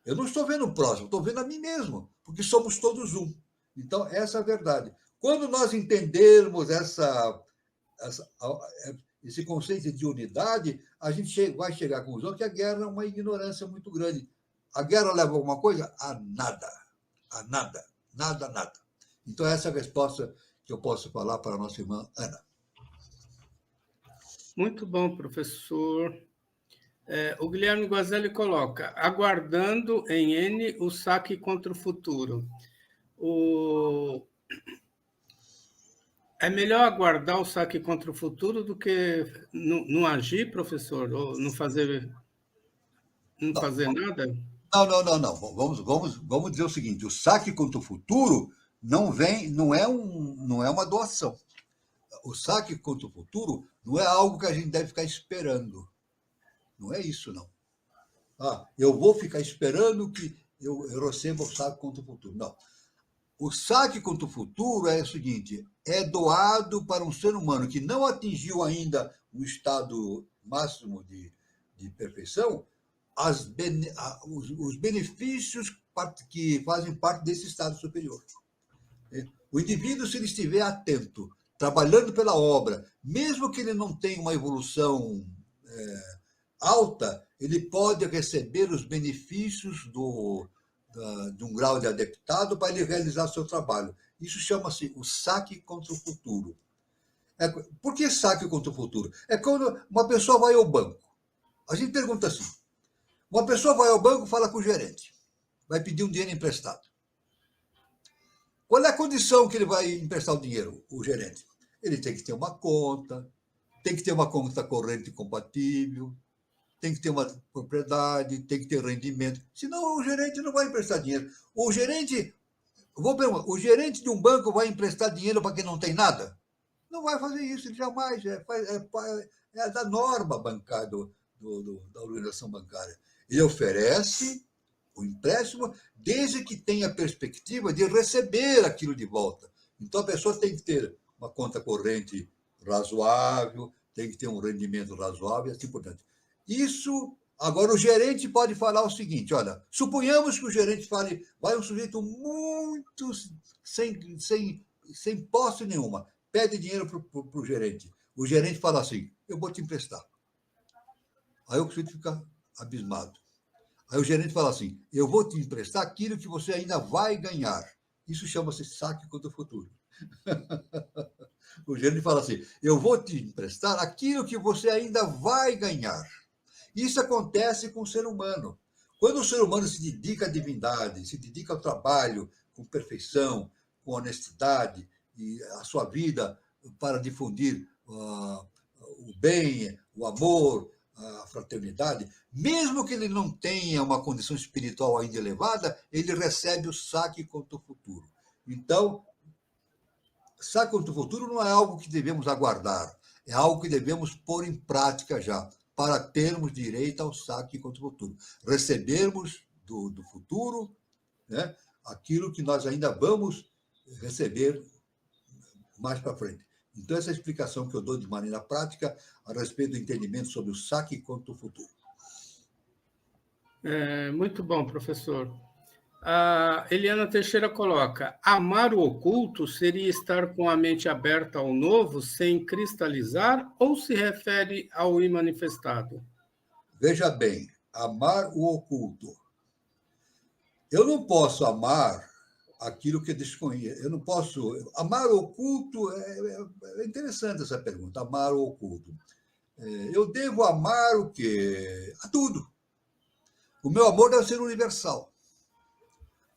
Speaker 3: Eu não estou vendo o próximo, estou vendo a mim mesmo, porque somos todos um. Então, essa é a verdade. Quando nós entendermos esse conceito de unidade, a gente vai chegar à conclusão que a guerra é uma ignorância muito grande. A guerra leva a alguma coisa? A nada. A nada. Nada, nada. Então, essa é a resposta que eu posso falar para a nossa irmã Ana.
Speaker 1: Muito bom, professor. O Guilherme Guazelli coloca: aguardando em N o saque contra o futuro. É melhor aguardar o saque contra o futuro do que não agir, professor? Ou não fazer nada?
Speaker 3: Não. Vamos dizer o seguinte: o saque contra o futuro não é uma doação. O saque contra o futuro não é algo que a gente deve ficar esperando. Não é isso, não. Eu vou ficar esperando que eu receba o saque contra o futuro. Não. O saque contra o futuro é o seguinte: é doado para um ser humano que não atingiu ainda um estado máximo de perfeição, os benefícios que fazem parte desse estado superior. O indivíduo, se ele estiver atento, trabalhando pela obra, mesmo que ele não tenha uma evolução alta, ele pode receber os benefícios de um grau de adeptado para ele realizar seu trabalho. Isso chama-se o saque contra o futuro. Por que saque contra o futuro? É quando uma pessoa vai ao banco. A gente pergunta assim, uma pessoa vai ao banco e fala com o gerente, vai pedir um dinheiro emprestado. Qual é a condição que ele vai emprestar o dinheiro, o gerente? Ele tem que ter uma conta, tem que ter uma conta corrente compatível, tem que ter uma propriedade, tem que ter rendimento. Senão o gerente não vai emprestar dinheiro. O gerente de um banco vai emprestar dinheiro para quem não tem nada? Não vai fazer isso, ele jamais. É da norma bancária, da organização bancária. Ele oferece o empréstimo desde que tenha a perspectiva de receber aquilo de volta. Então, a pessoa tem que ter uma conta corrente razoável, tem que ter um rendimento razoável e assim por diante. Isso, agora o gerente pode falar o seguinte, olha, suponhamos que o gerente fale, vai um sujeito muito sem posse nenhuma, pede dinheiro para o gerente. O gerente fala assim, eu vou te emprestar. Aí o sujeito fica abismado. Aí o gerente fala assim, eu vou te emprestar aquilo que você ainda vai ganhar. Isso chama-se saque contra o futuro. O gerente fala assim, eu vou te emprestar aquilo que você ainda vai ganhar. Isso acontece com o ser humano. Quando o ser humano se dedica à divindade, se dedica ao trabalho com perfeição, com honestidade, e a sua vida para difundir o bem, o amor, a fraternidade, mesmo que ele não tenha uma condição espiritual ainda elevada, ele recebe o saque contra o futuro. Então, saque contra o futuro não é algo que devemos aguardar, é algo que devemos pôr em prática já, para termos direito ao saque contra o futuro. Recebermos do futuro, né, aquilo que nós ainda vamos receber mais para frente. Então, essa é a explicação que eu dou de maneira prática a respeito do entendimento sobre o saque contra o futuro.
Speaker 1: Muito bom, professor. A Eliana Teixeira coloca, amar o oculto seria estar com a mente aberta ao novo, sem cristalizar, ou se refere ao imanifestado?
Speaker 3: Veja bem, amar o oculto. Eu não posso amar aquilo que desconheço. Eu não posso... Amar o oculto... É interessante essa pergunta, amar o oculto. Eu devo amar o quê? A tudo. O meu amor deve ser universal.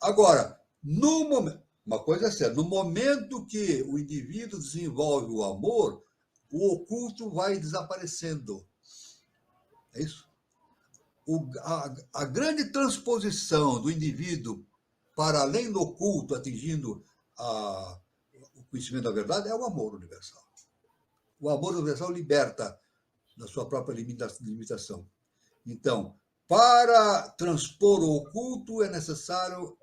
Speaker 3: Agora, no momento... Uma coisa é certa, no momento que o indivíduo desenvolve o amor, o oculto vai desaparecendo. É isso? A grande transposição do indivíduo para além do oculto, atingindo o conhecimento da verdade, é o amor universal. O amor universal liberta da sua própria limitação. Então, para transpor o oculto, é necessário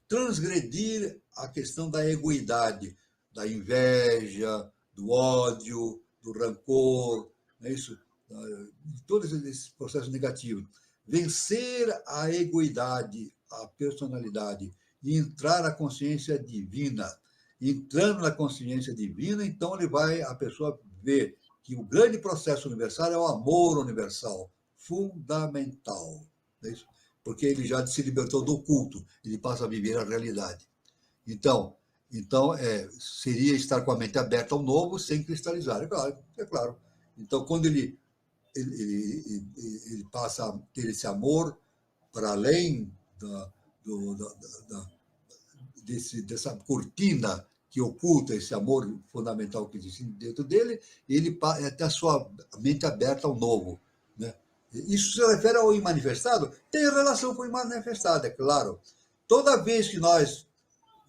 Speaker 3: transgredir a questão da egoidade, da inveja, do ódio, do rancor, não é isso? Todos esses processos negativos. Vencer a egoidade, a personalidade e entrar na consciência divina. Entrando na consciência divina, então a pessoa vê que o grande processo universal é o amor universal, fundamental. Não é isso? Porque ele já se libertou do oculto, ele passa a viver a realidade. Então seria estar com a mente aberta ao novo sem cristalizar, é claro. Então, quando ele passa a ter esse amor para além dessa cortina que oculta esse amor fundamental que existe dentro dele, ele tem a sua mente aberta ao novo. Né? Isso se refere ao imanifestado? Tem relação com o imanifestado, é claro. Toda vez que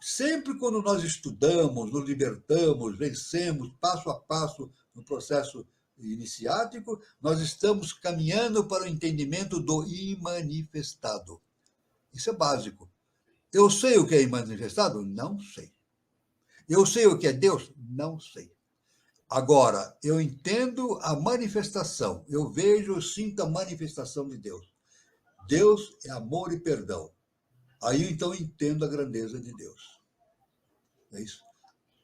Speaker 3: sempre quando nós estudamos, nos libertamos, vencemos passo a passo no processo iniciático, nós estamos caminhando para o entendimento do imanifestado. Isso é básico. Eu sei o que é imanifestado? Não sei. Eu sei o que é Deus? Não sei. Agora, eu entendo a manifestação. Eu vejo, eu sinto a manifestação de Deus. Deus é amor e perdão. Aí, então, eu entendo a grandeza de Deus. É isso.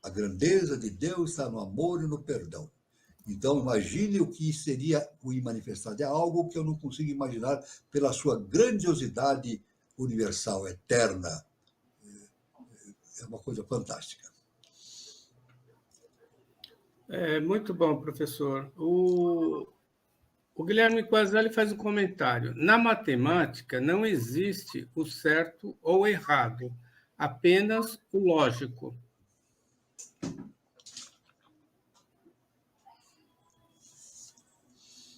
Speaker 3: A grandeza de Deus está no amor e no perdão. Então, imagine o que seria o imanifestado. É algo que eu não consigo imaginar pela sua grandiosidade universal, eterna. É uma coisa fantástica.
Speaker 1: Muito bom, professor. O Guilherme Quasali faz um comentário. Na matemática, não existe o certo ou errado, apenas o lógico.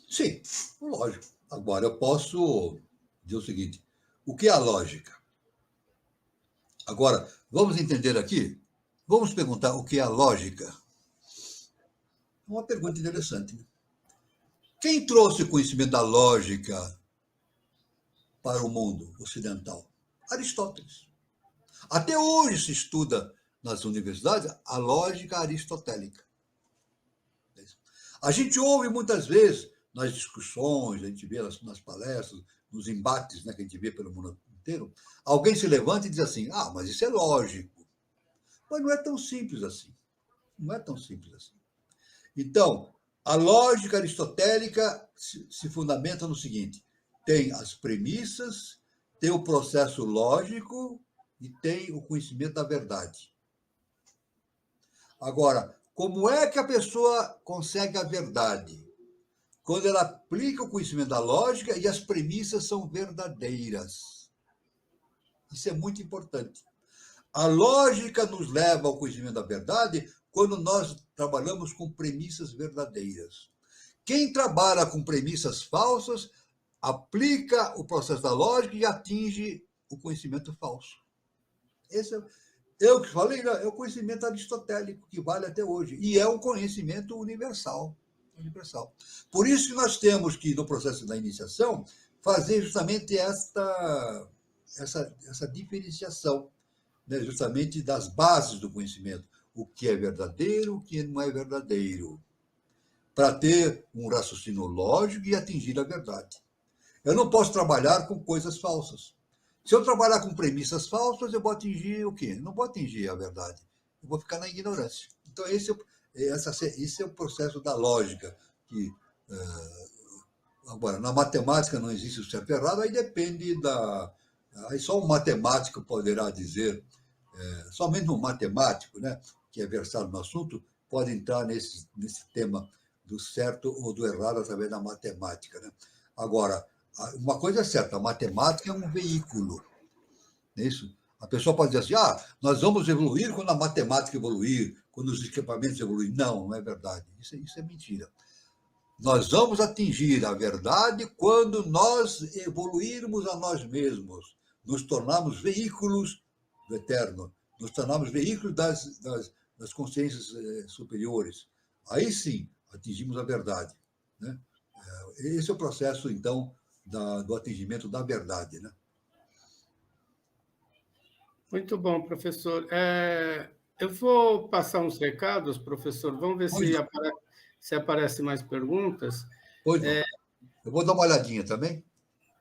Speaker 3: Sim, lógico. Agora, eu posso dizer o seguinte: o que é a lógica? Agora, vamos entender aqui? Vamos perguntar o que é a lógica? Uma pergunta interessante, né? Quem trouxe o conhecimento da lógica para o mundo ocidental? Aristóteles. Até hoje se estuda nas universidades a lógica aristotélica. A gente ouve muitas vezes nas discussões, a gente vê nas palestras, nos embates, né, que a gente vê pelo mundo inteiro, alguém se levanta e diz assim: mas isso é lógico. Mas não é tão simples assim. Não é tão simples assim. Então, a lógica aristotélica se fundamenta no seguinte: tem as premissas, tem o processo lógico e tem o conhecimento da verdade. Agora, como é que a pessoa consegue a verdade? Quando ela aplica o conhecimento da lógica e as premissas são verdadeiras. Isso é muito importante. A lógica nos leva ao conhecimento da verdade quando nós trabalhamos com premissas verdadeiras. Quem trabalha com premissas falsas aplica o processo da lógica e atinge o conhecimento falso. Esse é o que falei, né? É o conhecimento aristotélico que vale até hoje. E é um conhecimento universal. Por isso que nós temos que, no processo da iniciação, fazer justamente essa diferenciação, né? Justamente das bases do conhecimento. O que é verdadeiro, o que não é verdadeiro. Para ter um raciocínio lógico e atingir a verdade. Eu não posso trabalhar com coisas falsas. Se eu trabalhar com premissas falsas, eu vou atingir o quê? Não vou atingir a verdade. Eu vou ficar na ignorância. Então, esse é o processo da lógica. Agora, na matemática não existe o certo e errado, aí depende da... Aí só um matemático poderá dizer, somente um matemático, né, que é versado no assunto, pode entrar nesse tema do certo ou do errado através da matemática, né? Agora, uma coisa é certa, a matemática é um veículo. É isso? A pessoa pode dizer assim: nós vamos evoluir quando a matemática evoluir, quando os equipamentos evoluírem. Não, não é verdade. Isso é mentira. Nós vamos atingir a verdade quando nós evoluirmos a nós mesmos, nos tornarmos veículos do eterno, nos tornarmos veículos das consciências superiores. Aí sim, atingimos a verdade, né? Esse é o processo, então, do atingimento da verdade, né?
Speaker 1: Muito bom, professor. Eu vou passar uns recados, professor. Vamos ver se aparecem mais perguntas.
Speaker 3: Pois não. Eu vou dar uma olhadinha também.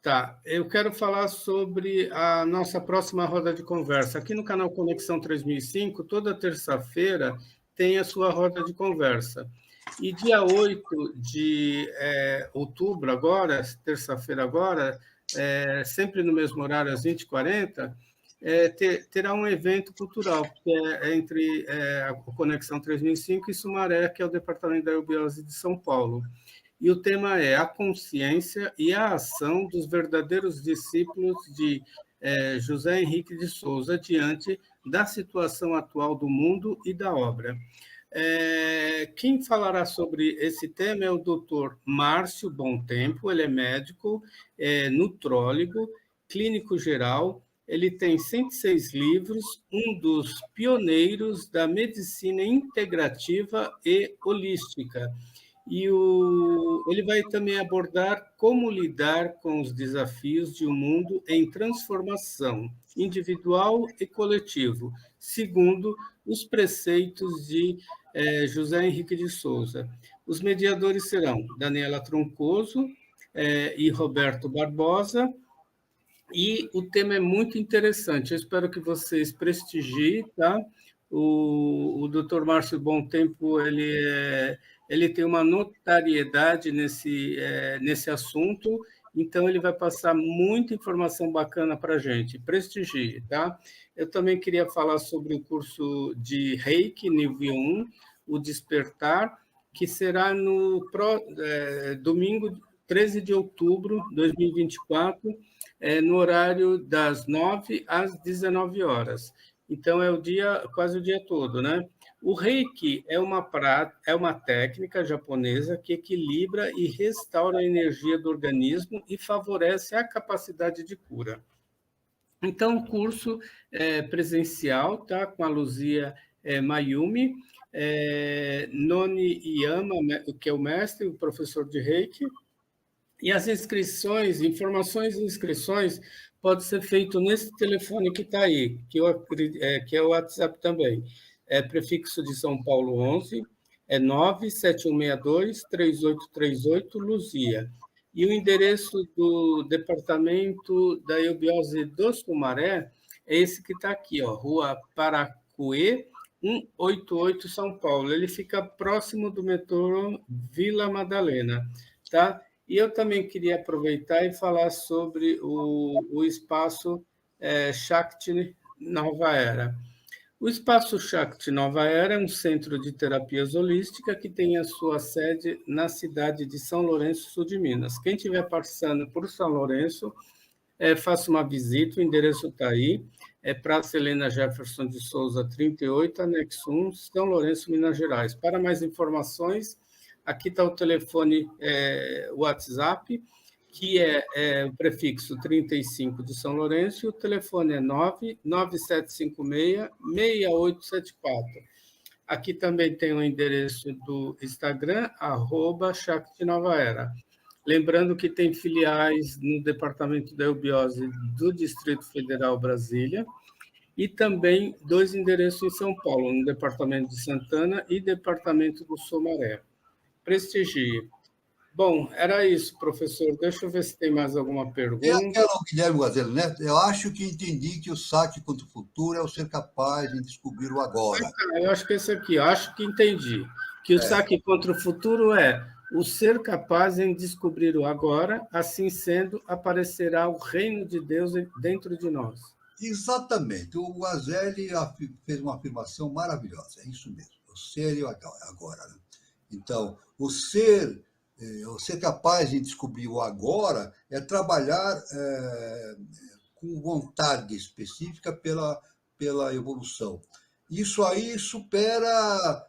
Speaker 1: Tá. Eu quero falar sobre a nossa próxima roda de conversa. Aqui no canal Conexão 3005, toda terça-feira tem a sua roda de conversa. E dia 8 de outubro, agora, terça-feira agora, sempre no mesmo horário, às 20h40, terá um evento cultural, que é entre a Conexão 3005 e Sumaré, que é o Departamento da Eubiose de São Paulo. E o tema é a consciência e a ação dos verdadeiros discípulos de José Henrique de Souza diante da situação atual do mundo e da obra. Quem falará sobre esse tema é o Dr. Márcio Bontempo, ele é médico, nutrólogo, clínico geral, ele tem 106 livros, um dos pioneiros da medicina integrativa e holística. E ele vai também abordar como lidar com os desafios de um mundo em transformação individual e coletivo, segundo os preceitos de José Henrique de Souza. Os mediadores serão Daniela Troncoso e Roberto Barbosa, e o tema é muito interessante. Eu espero que vocês prestigiem, tá? O Dr. Márcio Bontempo, ele tem uma notariedade nesse assunto, então ele vai passar muita informação bacana para a gente. Prestigie, tá? Eu também queria falar sobre o curso de Reiki, nível 1, o Despertar, que será no domingo 13 de outubro de 2024, no horário das 9 às 19 horas. Então, é quase o dia todo, né? O Reiki é uma técnica japonesa que equilibra e restaura a energia do organismo e favorece a capacidade de cura. Então, o curso é presencial, tá? Com a Luzia Mayumi, Noni Yama, que é o mestre, o professor de Reiki, e as informações e inscrições pode ser feito nesse telefone que está aí, que é o WhatsApp também. É prefixo de São Paulo 11, 97162-3838, Luzia. E o endereço do Departamento da Eubiose do Sumaré é esse que está aqui, ó, Rua Paracuê, 188, São Paulo. Ele fica próximo do metrô Vila Madalena, tá? E eu também queria aproveitar e falar sobre o espaço Shakti Nova Era. O Espaço Shakti Nova Era é um centro de terapias holísticas que tem a sua sede na cidade de São Lourenço, sul de Minas. Quem estiver passando por São Lourenço, faça uma visita, o endereço está aí, é Praça Helena Jefferson de Souza, 38, anexo 1, São Lourenço, Minas Gerais. Para mais informações, aqui está o telefone WhatsApp, que é o prefixo 35 de São Lourenço, e o telefone é 99756-6874. Aqui também tem o endereço do Instagram, @ShaktiNovaEra. Lembrando que tem filiais no Departamento da Eubiose do Distrito Federal, Brasília, e também 2 endereços em São Paulo, no Departamento de Santana e Departamento do Sumaré. Prestigie. Bom, era isso, professor. Deixa eu ver se tem mais alguma pergunta.
Speaker 3: E aquela, Guilherme Guazello Neto, eu acho que entendi que o saque contra o futuro é o ser capaz de descobrir o agora.
Speaker 1: Eu acho que esse aqui, eu acho que entendi. Que o saque contra o futuro é o ser capaz em descobrir o agora, assim sendo, aparecerá o reino de Deus dentro de nós.
Speaker 3: Exatamente. O Guazelli fez uma afirmação maravilhosa. É isso mesmo. O ser e o agora. Né? Então, o ser capaz de descobrir o agora é trabalhar com vontade específica pela evolução. Isso aí supera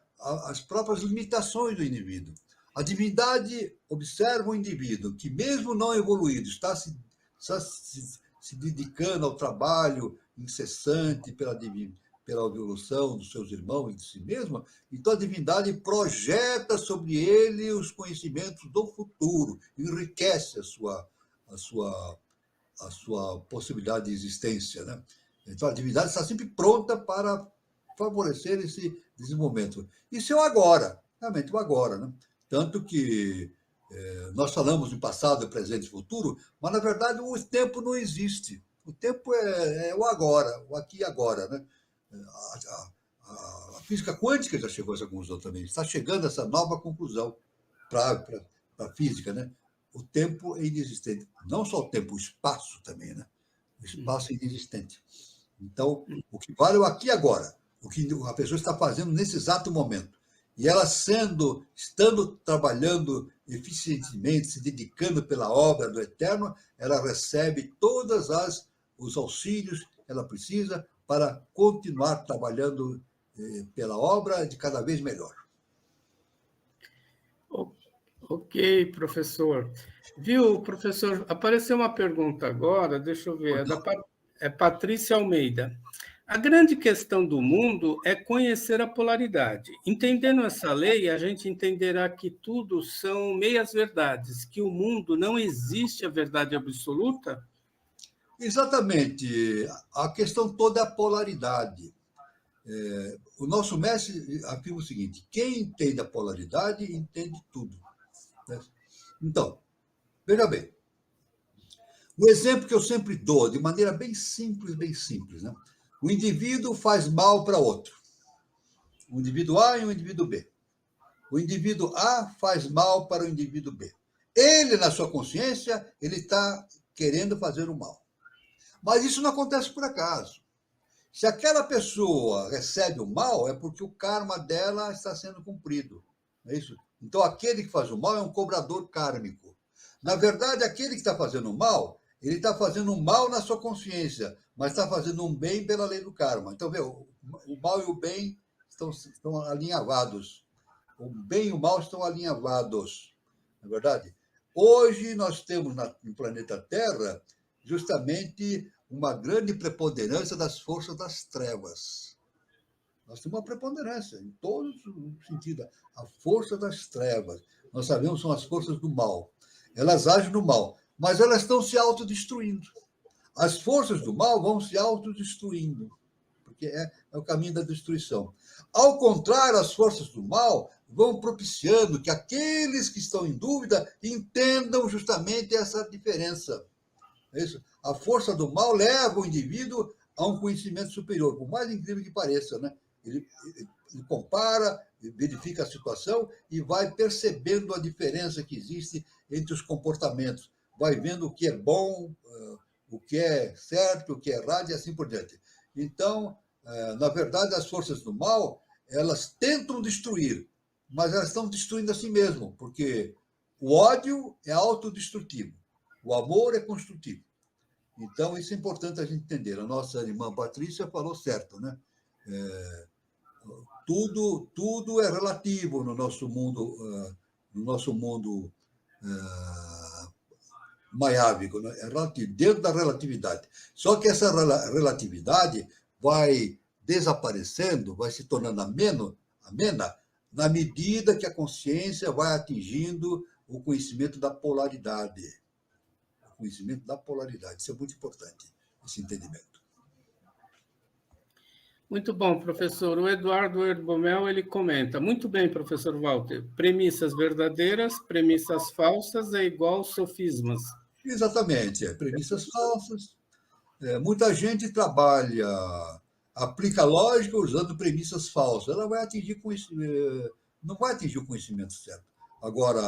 Speaker 3: as próprias limitações do indivíduo. A divindade observa o indivíduo que, mesmo não evoluído, está se dedicando ao trabalho incessante pela evolução dos seus irmãos e de si mesma, então a divindade projeta sobre ele os conhecimentos do futuro, enriquece a sua possibilidade de existência. Né? Então a divindade está sempre pronta para favorecer esse desenvolvimento. Isso é o agora, realmente o agora. Né? Tanto que nós falamos em passado, presente e futuro, mas na verdade o tempo não existe. O tempo é o agora, o aqui e agora. Né? A física quântica já chegou a essa conclusão também. Está chegando a essa nova conclusão para a física. Né? O tempo é inexistente. Não só o tempo, o espaço também. Né? O espaço é inexistente. Então, o que vale é o aqui e agora. O que a pessoa está fazendo nesse exato momento. E ela estando trabalhando eficientemente, se dedicando pela obra do Eterno, ela recebe todos os auxílios que ela precisa para continuar trabalhando pela obra de cada vez melhor.
Speaker 1: Ok, professor. Viu, professor, apareceu uma pergunta agora, deixa eu ver, é Patrícia Almeida. A grande questão do mundo é conhecer a polaridade. Entendendo essa lei, a gente entenderá que tudo são meias-verdades, que o mundo não existe a verdade absoluta?
Speaker 3: Exatamente. A questão toda é a polaridade. O nosso mestre afirma o seguinte: quem entende a polaridade entende tudo. Né? Então, veja bem. O exemplo que eu sempre dou, de maneira bem simples, né? O indivíduo faz mal para outro. O indivíduo A e o indivíduo B. O indivíduo A faz mal para o indivíduo B. Ele, na sua consciência, ele está querendo fazer o mal. Mas isso não acontece por acaso. Se aquela pessoa recebe o mal, é porque o karma dela está sendo cumprido. Não é isso? Então, aquele que faz o mal é um cobrador kármico. Na verdade, aquele que está fazendo o mal, ele está fazendo um mal na sua consciência, mas está fazendo um bem pela lei do karma. Então, vê, o mal e o bem estão alinhavados. O bem e o mal estão alinhavados, não é verdade? Hoje nós temos no planeta Terra justamente uma grande preponderância das forças das trevas. Nós temos uma preponderância em todos os sentidos. A força das trevas, nós sabemos, são as forças do mal. Elas agem no mal, mas elas estão se autodestruindo. As forças do mal vão se autodestruindo, porque é o caminho da destruição. Ao contrário, as forças do mal vão propiciando que aqueles que estão em dúvida entendam justamente essa diferença. É isso? A força do mal leva o indivíduo a um conhecimento superior, por mais incrível que pareça, né? Ele compara, verifica a situação e vai percebendo a diferença que existe entre os comportamentos, vai vendo o que é bom, o que é certo, o que é errado e assim por diante. Então, na verdade, as forças do mal, elas tentam destruir, mas elas estão destruindo a si mesmo, porque o ódio é autodestrutivo, o amor é construtivo. Então, isso é importante a gente entender. A nossa irmã Patrícia falou certo, né? Tudo é relativo no nosso mundo maiávico, né? É relativo, dentro da relatividade. Só que essa relatividade vai desaparecendo, vai se tornando amena, na medida que a consciência vai atingindo o conhecimento da polaridade. O conhecimento da polaridade. Isso é muito importante, esse entendimento.
Speaker 1: Muito bom, professor. O Eduardo Herbomel, ele comenta, muito bem, professor Walter, premissas verdadeiras, premissas falsas é igual sofismas.
Speaker 3: Exatamente, premissas falsas. Muita gente trabalha, aplica lógica usando premissas falsas. Ela vai atingir não vai atingir o conhecimento certo. Agora,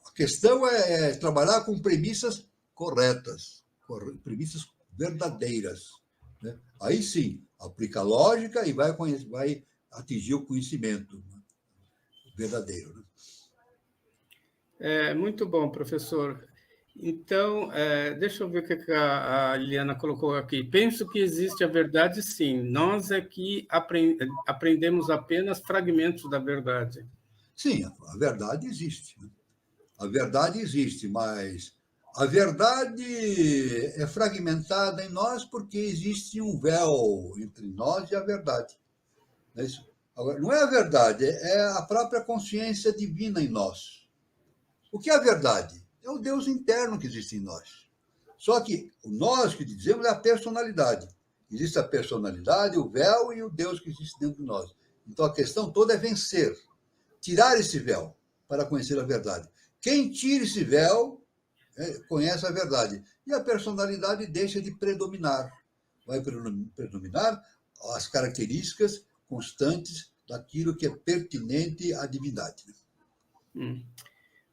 Speaker 3: a questão é trabalhar com premissas corretas, premissas verdadeiras. Né? Aí sim, aplica lógica e vai atingir o conhecimento verdadeiro.
Speaker 1: Né? Muito bom, professor. Então, deixa eu ver o que a Liliana colocou aqui. Penso que existe a verdade, sim. Nós é que aprendemos apenas fragmentos da verdade.
Speaker 3: Sim, a verdade existe. A verdade existe, mas a verdade é fragmentada em nós porque existe um véu entre nós e a verdade. Não é isso? Agora, não é a verdade, é a própria consciência divina em nós. O que é a verdade? É o Deus interno que existe em nós. Só que o nós que dizemos é a personalidade. Existe a personalidade, o véu e o Deus que existe dentro de nós. Então a questão toda é vencer, tirar esse véu para conhecer a verdade. Quem tira esse véu conhece a verdade. E a personalidade deixa de predominar. Vai predominar as características constantes daquilo que é pertinente à divindade.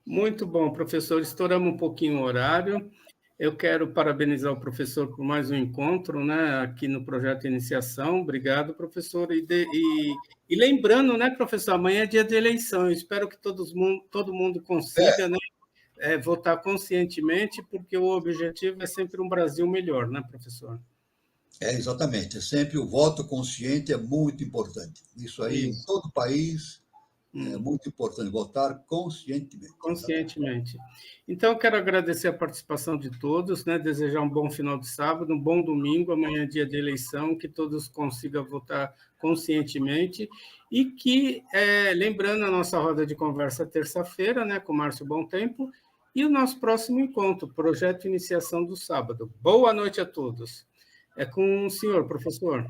Speaker 1: Muito bom, professor. Estouramos um pouquinho o horário. Eu quero parabenizar o professor por mais um encontro, né, aqui no Projeto Iniciação. Obrigado, professor. E lembrando, né, professor, amanhã é dia de eleição. Eu espero que todo mundo consiga, né, votar conscientemente, porque o objetivo é sempre um Brasil melhor, né, professor?
Speaker 3: Exatamente. Sempre o voto consciente é muito importante. Isso aí, em todo o país, é muito importante, votar conscientemente.
Speaker 1: Conscientemente. Então, eu quero agradecer a participação de todos, né? Desejar um bom final de sábado, um bom domingo, amanhã é dia de eleição, que todos consigam votar conscientemente e que, lembrando a nossa roda de conversa terça-feira, né, com o Márcio Bom Tempo, e o nosso próximo encontro, Projeto Iniciação do sábado. Boa noite a todos. É com o senhor, professor.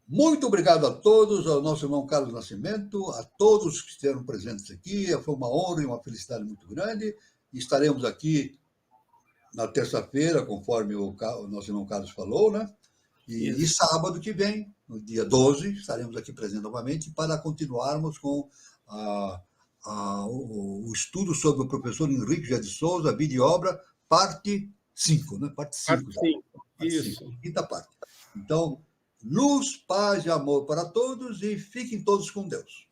Speaker 3: Muito obrigado a todos, ao nosso irmão Carlos Nascimento, a todos que estiveram presentes aqui. Foi uma honra e uma felicidade muito grande. Estaremos aqui na terça-feira, conforme o nosso irmão Carlos falou, né? E sábado que vem, no dia 12, estaremos aqui presentes novamente para continuarmos com o estudo sobre o professor Henrique José de Souza, Vida e Obra, parte 5, né? Parte 5.
Speaker 1: Isso.
Speaker 3: Quinta parte. Então, luz, paz e amor para todos e fiquem todos com Deus.